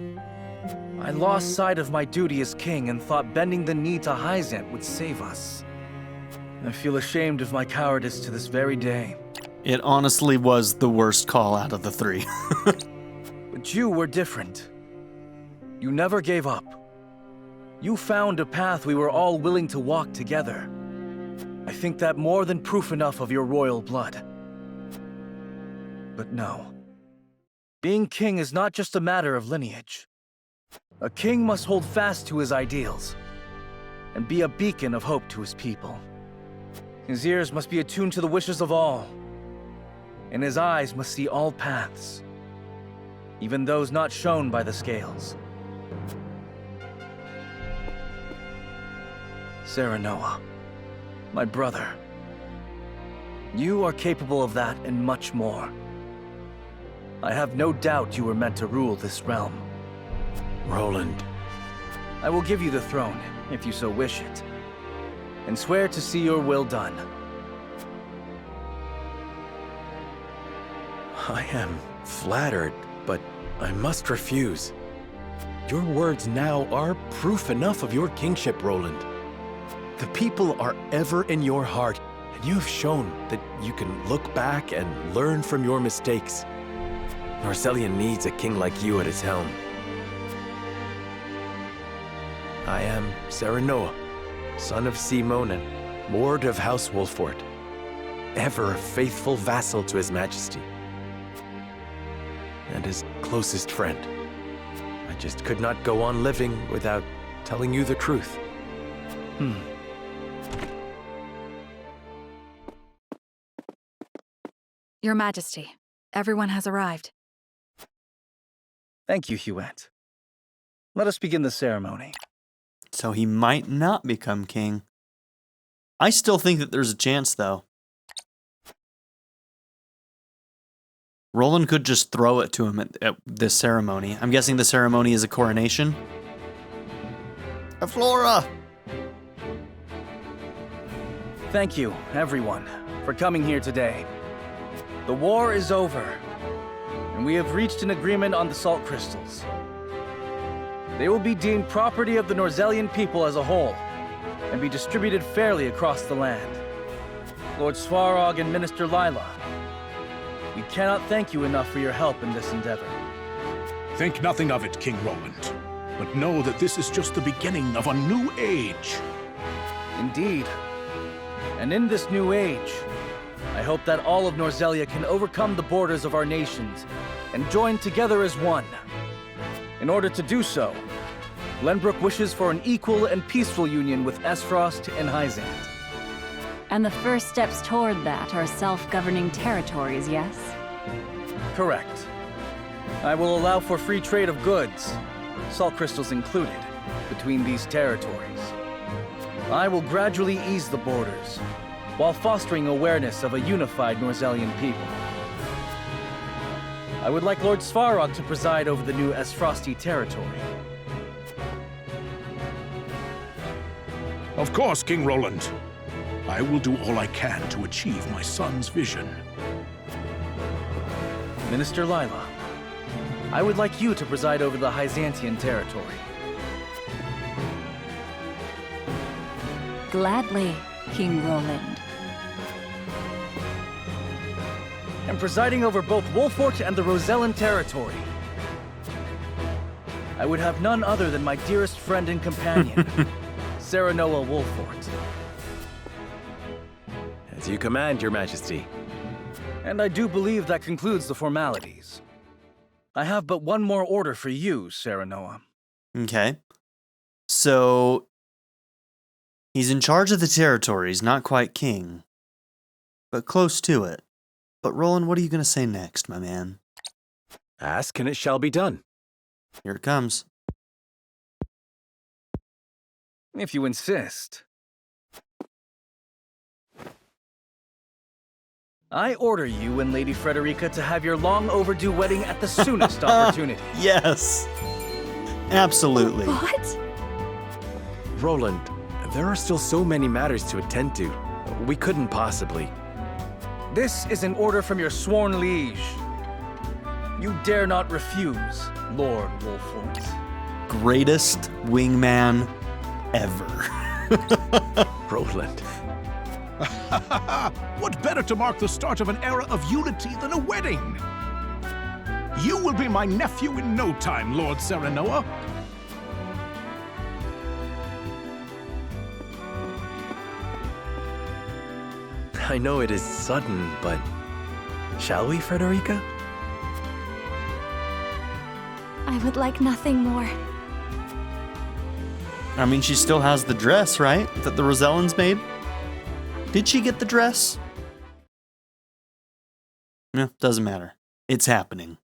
I lost sight of my duty as king and thought bending the knee to Hyzant would save us. I feel ashamed of my cowardice to this very day. It honestly was the worst call out of the three. But you were different. You never gave up. You found a path we were all willing to walk together. I think that more than proof enough of your royal blood. But no. Being king is not just a matter of lineage. A king must hold fast to his ideals and be a beacon of hope to his people. His ears must be attuned to the wishes of all, and his eyes must see all paths, even those not shown by the scales. Serenoa, my brother, you are capable of that and much more. I have no doubt you were meant to rule this realm. Roland. I will give you the throne, if you so wish it, and swear to see your will done. I am flattered, but I must refuse. Your words now are proof enough of your kingship, Roland. The people are ever in your heart, and you have shown that you can look back and learn from your mistakes. Norzelia needs a king like you at his helm. I am Serenoa, son of Simon and Lord of House Wolfort, ever a faithful vassal to His Majesty. and his closest friend. I just could not go on living without telling you the truth. Your Majesty, everyone has arrived. Thank you, Huette. Let us begin the ceremony. So he might not become king. I still think that there's a chance, though. Roland could just throw it to him at this ceremony. I'm guessing the ceremony is a coronation. Flora! Thank you, everyone, for coming here today. The war is over, and we have reached an agreement on the salt crystals. They will be deemed property of the Norzelian people as a whole, and be distributed fairly across the land. Lord Svarog and Minister Lila, we cannot thank you enough for your help in this endeavor. Think nothing of it, King Roland. But know that this is just the beginning of a new age. Indeed. And in this new age, I hope that all of Norzelia can overcome the borders of our nations and join together as one. In order to do so, Glenbrook wishes for an equal and peaceful union with Esfrost and Hyzant. And the first steps toward that are self-governing territories, yes? Correct. I will allow for free trade of goods, salt crystals included, between these territories. I will gradually ease the borders, while fostering awareness of a unified Norzelian people. I would like Lord Svarog to preside over the new Esfrosti territory. Of course, King Roland. I will do all I can to achieve my son's vision. Minister Lila, I would like you to preside over the Hyzantian territory. Gladly, King Roland. And presiding over both Wolfort and the Rosellan territory. I would have none other than my dearest friend and companion, Serenoa Wolfort. As you command, Your Majesty. And I do believe that concludes the formalities. I have but one more order for you, Serenoa. Okay. So, he's in charge of the territories, not quite king, but close to it. But Roland, what are you going to say next, my man? Ask and it shall be done. Here it comes. If you insist. I order you and Lady Frederica to have your long overdue wedding at the soonest opportunity. Yes. Absolutely. What? Roland, there are still so many matters to attend to. We couldn't possibly. This is an order from your sworn liege. You dare not refuse, Lord Wolfort. Greatest wingman ever. Roland. What better to mark the start of an era of unity than a wedding? You will be my nephew in no time, Lord Serenoa. I know it is sudden, but shall we, Frederica? I would like nothing more. I mean, she still has the dress, right? That the Rosellans made? Did she get the dress? No, doesn't matter. It's happening.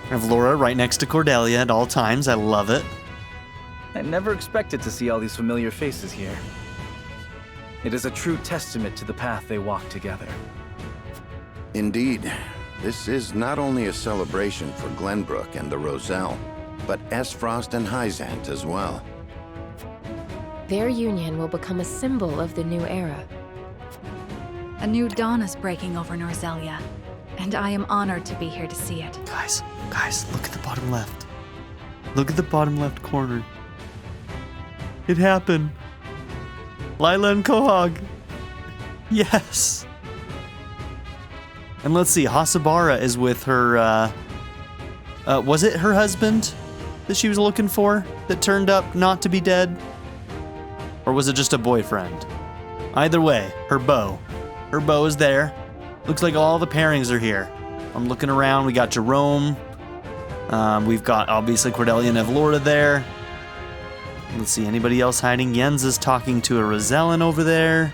I have Laura right next to Cordelia at all times. I love it. I never expected to see all these familiar faces here. It is a true testament to the path they walk together. Indeed. This is not only a celebration for Glenbrook and the Roselle, but Esfrost and Hyzant as well. Their union will become a symbol of the new era. A new dawn is breaking over Norzelia, and I am honored to be here to see it. Guys, look at the bottom left. Look at the bottom left corner. It happened. Lila and Quahog. Yes. And let's see, Hasabara is with her, was it her husband that she was looking for that turned up not to be dead? Or was it just a boyfriend? Either way, her bow. Her bow is there. Looks like all the pairings are here. I'm looking around. We got Jerome. We've got, obviously, Cordelia and Evlorda there. Let's see, anybody else hiding? Jens is talking to a Rosellan over there.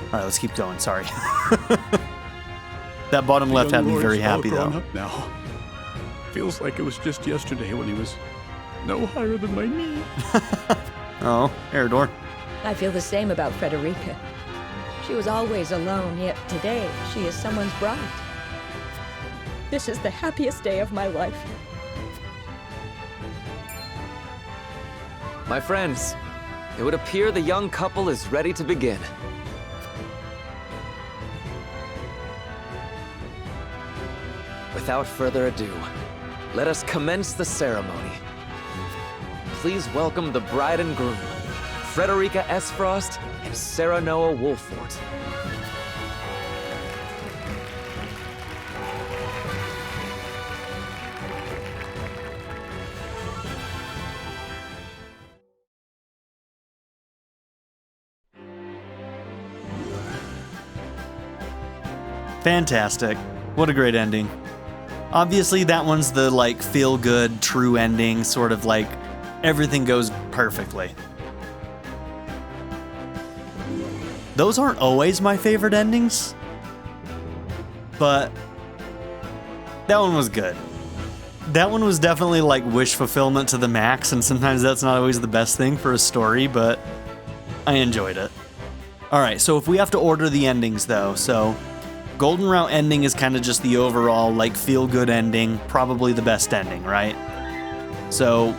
All right, let's keep going. Sorry. That bottom left had me very happy, though. Up now. Feels like it was just yesterday when he was no higher than my knee. Oh, Eridor. I feel the same about Frederica. She was always alone, yet today she is someone's bride. This is the happiest day of my life. My friends, it would appear the young couple is ready to begin. Without further ado, let us commence the ceremony. Please welcome the bride and groom, Frederica S. Frost and Serenoa Wolfort. Fantastic. What a great ending. Obviously, that one's the, like, feel-good, true ending, sort of like everything goes perfectly. Those aren't always my favorite endings, but that one was good. That one was definitely like wish fulfillment to the max, and sometimes that's not always the best thing for a story, but I enjoyed it. Alright, so if we have to order the endings though, so Golden Route ending is kind of just the overall like feel-good ending, probably the best ending, right? So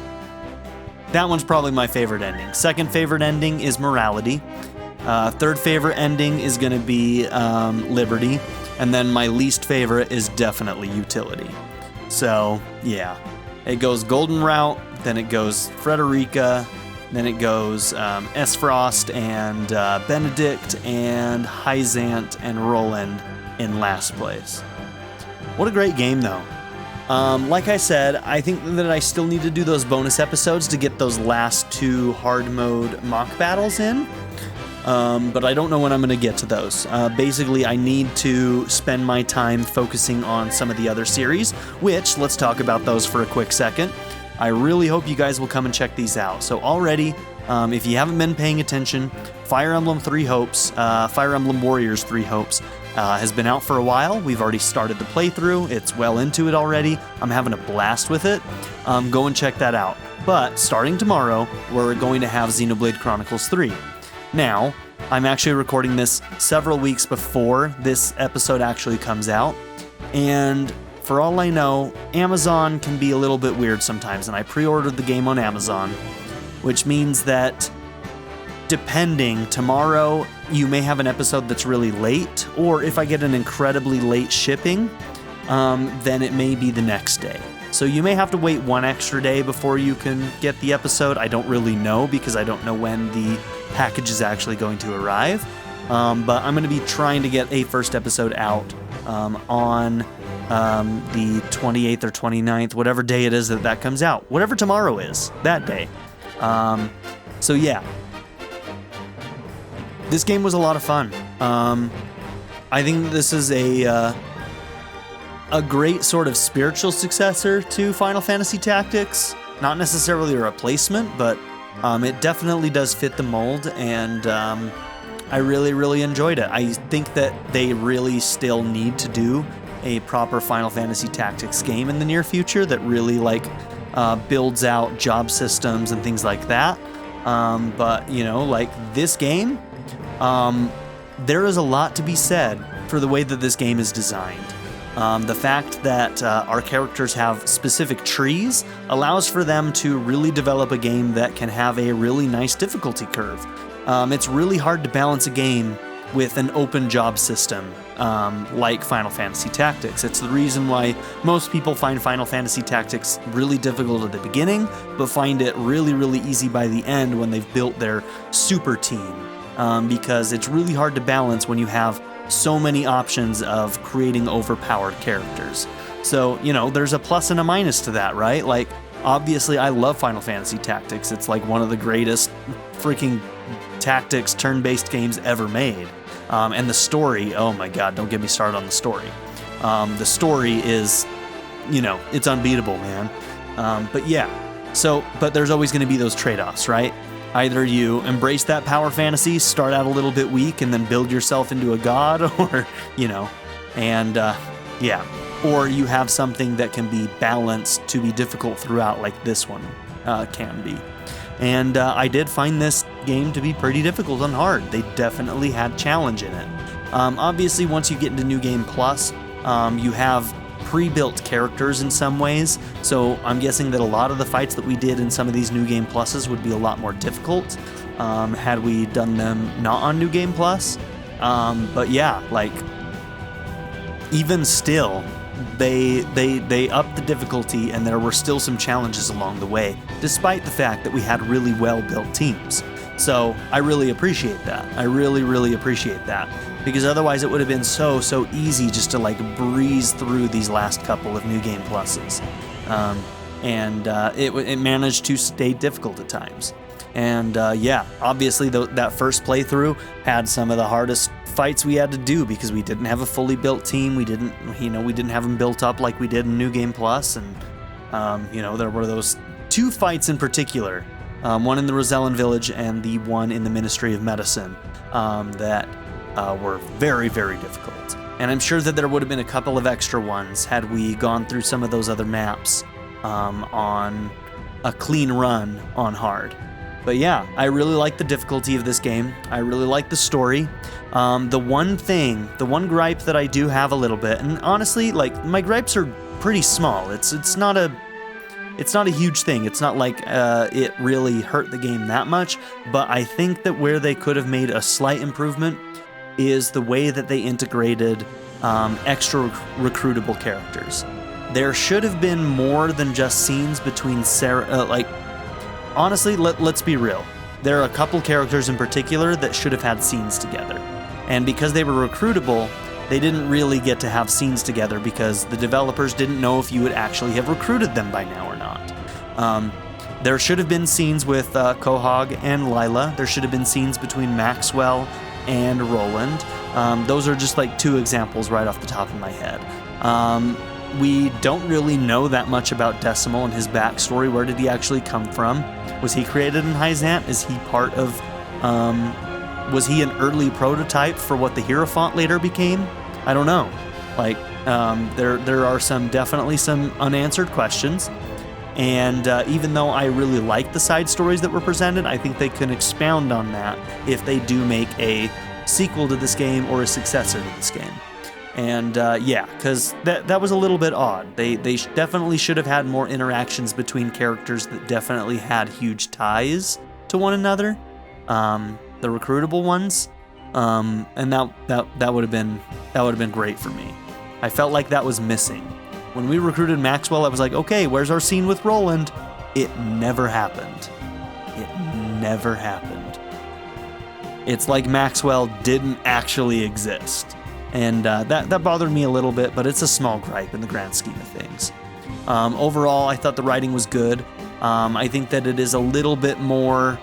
that one's probably my favorite ending. Second favorite ending is Morality. Third favorite ending is going to be Liberty. And then my least favorite is definitely Utility. So, yeah. It goes Golden Route, then it goes Frederica, then it goes S-Frost and Benedict and Hyzant and Roland in last place. What a great game, though. Like I said, I think that I still need to do those bonus episodes to get those last 2 hard mode mock battles in. But I don't know when I'm going to get to those. Basically, I need to spend my time focusing on some of the other series, which, let's talk about those for a quick second. I really hope you guys will come and check these out. So already, if you haven't been paying attention, Fire Emblem 3 Hopes, Fire Emblem Warriors 3 Hopes, has been out for a while. We've already started the playthrough. It's well into it already. I'm having a blast with it. Go and check that out. But starting tomorrow, we're going to have Xenoblade Chronicles 3. Now, I'm actually recording this several weeks before this episode actually comes out, and for all I know, Amazon can be a little bit weird sometimes, and I pre-ordered the game on Amazon, which means that depending, tomorrow you may have an episode that's really late, or if I get an incredibly late shipping, then it may be the next day. So you may have to wait one extra day before you can get the episode. I don't really know because I don't know when the package is actually going to arrive. But I'm going to be trying to get a first episode out on the 28th or 29th, whatever day it is that comes out. Whatever tomorrow is, that day. So yeah. This game was a lot of fun. I think this is a great sort of spiritual successor to Final Fantasy Tactics. Not necessarily a replacement, but it definitely does fit the mold, and I really, really enjoyed it. I think that they really still need to do a proper Final Fantasy Tactics game in the near future that really builds out job systems and things like that. But, you know, like this game, there is a lot to be said for the way that this game is designed. The fact that our characters have specific trees allows for them to really develop a game that can have a really nice difficulty curve. It's really hard to balance a game with an open job system like Final Fantasy Tactics. It's the reason why most people find Final Fantasy Tactics really difficult at the beginning, but find it really, really easy by the end when they've built their super team. Because it's really hard to balance when you have so many options of creating overpowered characters. So, you know, there's a plus and a minus to that, right? Like, obviously, I love Final Fantasy Tactics. It's like one of the greatest freaking tactics turn-based games ever made. And the story, oh my god, don't get me started on the story. The story is, it's unbeatable, man. But there's always going to be those trade-offs, right? Either you embrace that power fantasy, start out a little bit weak, and then build yourself into a god, or, or you have something that can be balanced to be difficult throughout, like this one can be. And I did find this game to be pretty difficult on hard. They definitely had challenge in it. Obviously, once you get into New Game Plus, you have pre-built characters in some ways, so I'm guessing that a lot of the fights that we did in some of these New Game Pluses would be a lot more difficult had we done them not on New Game Plus. But yeah, like, even still, they upped the difficulty, and there were still some challenges along the way, despite the fact that we had really well-built teams. So I really appreciate that. I really, really appreciate that. Because otherwise it would have been so easy just to like breeze through these last couple of New Game Pluses. It managed to stay difficult at times. And obviously that first playthrough had some of the hardest fights we had to do because we didn't have a fully built team. We didn't have them built up like we did in New Game Plus. And, there were those two fights in particular, one in the Rosellan Village and the one in the Ministry of Medicine, that were very, very difficult. And I'm sure that there would have been a couple of extra ones had we gone through some of those other maps on a clean run on hard. But yeah, I really like the difficulty of this game. I really like the story. The one gripe that I do have a little bit, and honestly, like, my gripes are pretty small. It's not a huge thing. It's not like it really hurt the game that much, but I think that where they could have made a slight improvement is the way that they integrated extra recruitable characters. There should have been more than just scenes between honestly, let's be real. There are a couple characters in particular that should have had scenes together. And because they were recruitable, they didn't really get to have scenes together because the developers didn't know if you would actually have recruited them by now or not. There should have been scenes with Quahog and Lila. There should have been scenes between Maxwell and Roland. Those are just like two examples right off the top of my head. We don't really know that much about Decimal and his backstory. Where did he actually come from? Was he created in Hyzant? Is he part of... was he an early prototype for what the Hierophant later became? I don't know. Like, there are definitely some unanswered questions. And even though I really like the side stories that were presented, I think they can expound on that if they do make a sequel to this game or a successor to this game. And because that was a little bit odd. They definitely should have had more interactions between characters that definitely had huge ties to one another, the recruitable ones, and that would have been great for me. I felt like that was missing. When we recruited Maxwell, I was like, okay, where's our scene with Roland? It never happened. It's like Maxwell didn't actually exist. And that bothered me a little bit, but it's a small gripe in the grand scheme of things. Overall, I thought the writing was good. I think that it is a little bit more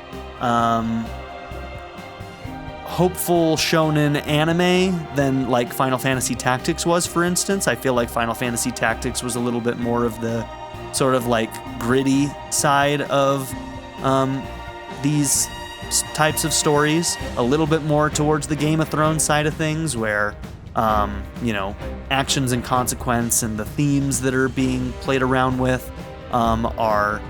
hopeful shonen anime than like Final Fantasy Tactics was, for instance. I feel like Final Fantasy Tactics was a little bit more of the sort of like gritty side of these types of stories, a little bit more towards the Game of Thrones side of things, where actions and consequence and the themes that are being played around with are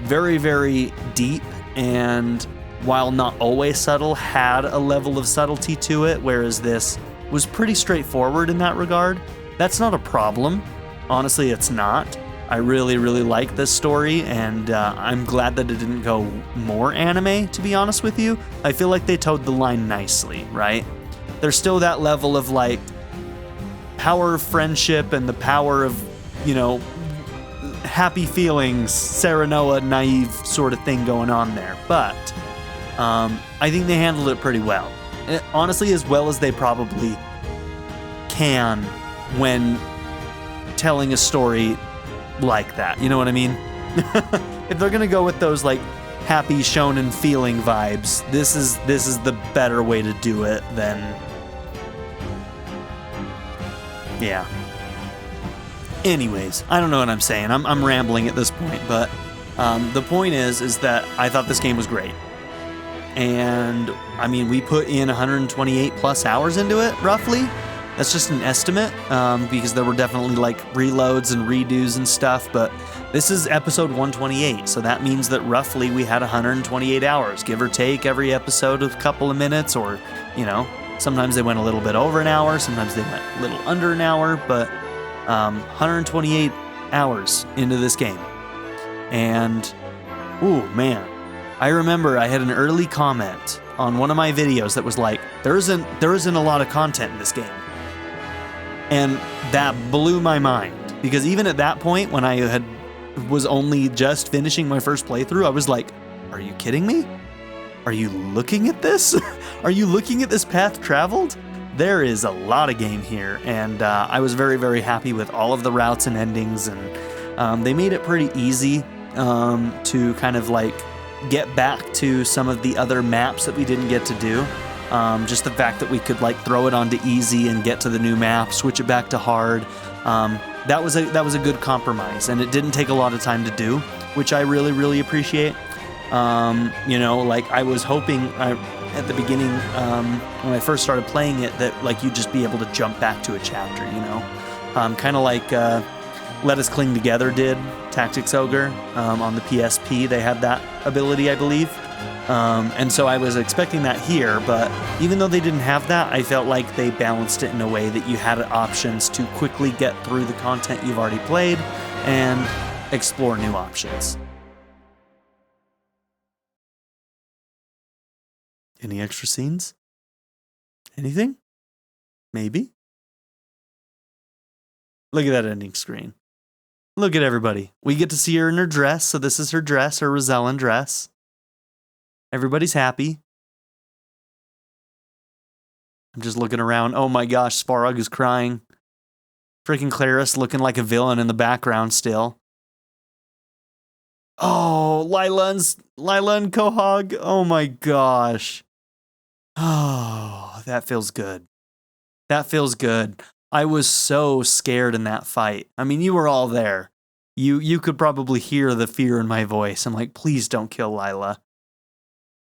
very, very deep, and while not always subtle, had a level of subtlety to it, whereas this was pretty straightforward in that regard. That's not a problem. Honestly, it's not. I really, really like this story, and I'm glad that it didn't go more anime, to be honest with you. I feel like they towed the line nicely, right? There's still that level of, like, power of friendship and the power of, happy feelings, Serenoa, naive sort of thing going on there. But I think they handled it pretty well. Honestly, as well as they probably can when telling a story like that. You know what I mean? If they're going to go with those, like, happy shonen feeling vibes. This is the better way to do it than, yeah. Anyways, I don't know what I'm saying. I'm rambling at this point, but the point is that I thought this game was great. And I mean, we put in 128 plus hours into it, roughly. That's just an estimate, because there were definitely like reloads and redos and stuff, but this is episode 128, so that means that roughly we had 128 hours, give or take every episode a couple of minutes, or, you know, sometimes they went a little bit over an hour, sometimes they went a little under an hour, but 128 hours into this game. And, ooh, man, I remember I had an early comment on one of my videos that was like, there isn't a lot of content in this game. And that blew my mind, because even at that point, when I was only just finishing my first playthrough, I was like, are you kidding me? Are you looking at this? Are you looking at this path traveled? There is a lot of game here, and I was very, very happy with all of the routes and endings, and they made it pretty easy to kind of like get back to some of the other maps that we didn't get to do. Just the fact that we could like throw it onto easy and get to the new map, switch it back to hard. That was a good compromise, and it didn't take a lot of time to do, which I really, really appreciate. You know, like I was hoping at the beginning when I first started playing it that like you'd just be able to jump back to a chapter, you know, kind of like Let Us Cling Together did, Tactics Ogre on the PSP. They had that ability, I believe. And so I was expecting that here, but even though they didn't have that, I felt like they balanced it in a way that you had options to quickly get through the content you've already played and explore new options. Any extra scenes? Anything? Maybe? Look at that ending screen. Look at everybody. We get to see her in her dress, so this is her dress, her Rosellan dress. Everybody's happy. I'm just looking around. Oh my gosh, Svarog is crying. Freaking Claris looking like a villain in the background still. Oh, Lila and Quahog. Oh my gosh. Oh, that feels good. That feels good. I was so scared in that fight. I mean, you were all there. You could probably hear the fear in my voice. I'm like, please don't kill Lila.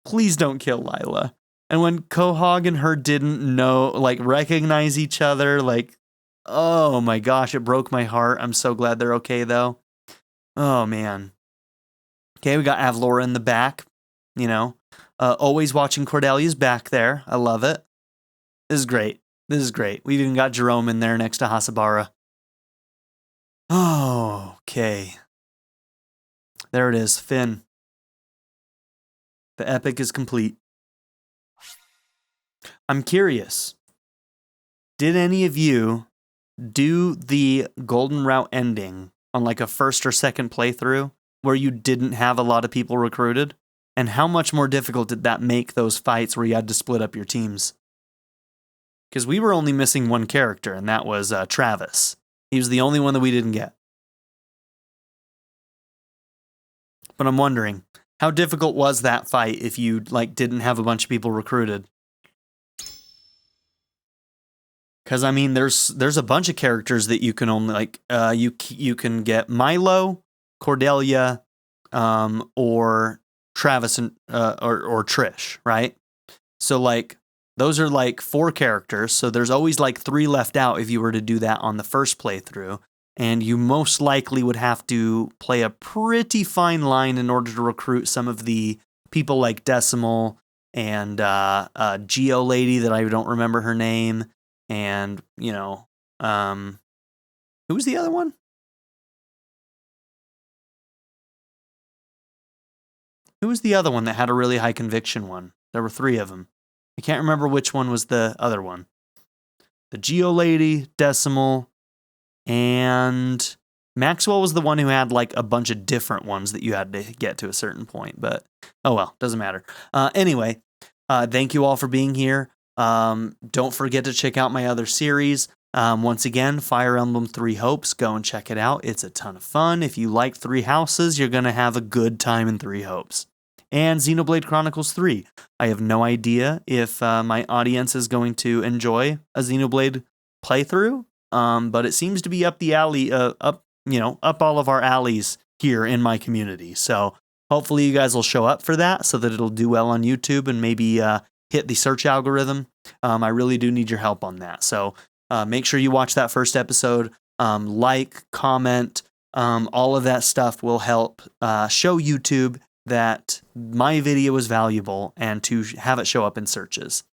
Please don't kill Lila. And when Quahog and her didn't know, like, recognize each other, like, oh my gosh, it broke my heart. I'm so glad they're okay, though. Oh, man. Okay, we got Avlora in the back, you know. Always watching Cordelia's back there. I love it. This is great. This is great. We've even got Jerome in there next to Hasabara. Oh, okay. There it is, Finn. The epic is complete. I'm curious. Did any of you do the Golden Route ending on like a first or second playthrough where you didn't have a lot of people recruited? And how much more difficult did that make those fights where you had to split up your teams? Because we were only missing one character, and that was Travis. He was the only one that we didn't get. But I'm wondering, how difficult was that fight if you like didn't have a bunch of people recruited? Because I mean, there's a bunch of characters that you can only like you can get Milo, Cordelia, or Travis and or Trish, right? So like those are like 4 characters. So there's always like 3 left out if you were to do that on the first playthrough. And you most likely would have to play a pretty fine line in order to recruit some of the people like Decimal and Geo Lady that I don't remember her name. And, you know, who was the other one? Who was the other one that had a really high conviction one? There were 3 of them. I can't remember which one was the other one. The Geo Lady, Decimal, and Maxwell was the one who had like a bunch of different ones that you had to get to a certain point. But, oh well, doesn't matter. Anyway, thank you all for being here. Don't forget to check out my other series. Once again, Fire Emblem 3 Hopes. Go and check it out. It's a ton of fun. If you like 3 Houses, you're going to have a good time in 3 Hopes. and Xenoblade Chronicles 3. I have no idea if my audience is going to enjoy a Xenoblade playthrough, but it seems to be up the alley, up all of our alleys here in my community. So hopefully you guys will show up for that so that it'll do well on YouTube and maybe hit the search algorithm. I really do need your help on that. So make sure you watch that first episode. Like, comment, all of that stuff will help show YouTube that my video is valuable and to have it show up in searches.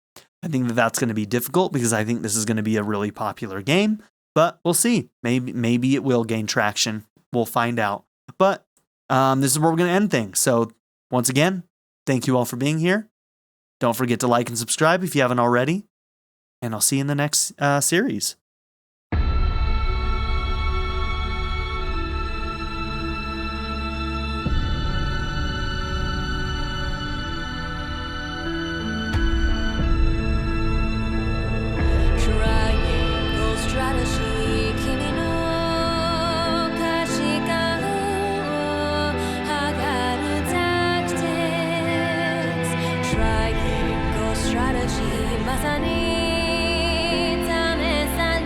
I think that that's going to be difficult because I think this is going to be a really popular game, but we'll see. Maybe it will gain traction. We'll find out. But this is where we're going to end things. So once again, thank you all for being here. Don't forget to like and subscribe if you haven't already. And I'll see you in the next series. Strategy, まさに試さ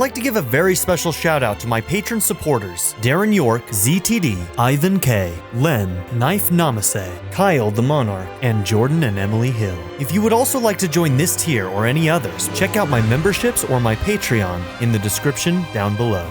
like to give a very special shout out to my patron supporters, Darren York, ZTD, Ivan K, Len, Knife Namaste, Kyle the Monarch, and Jordan and Emily Hill. If you would also like to join this tier or any others, check out my memberships or my Patreon in the description down below.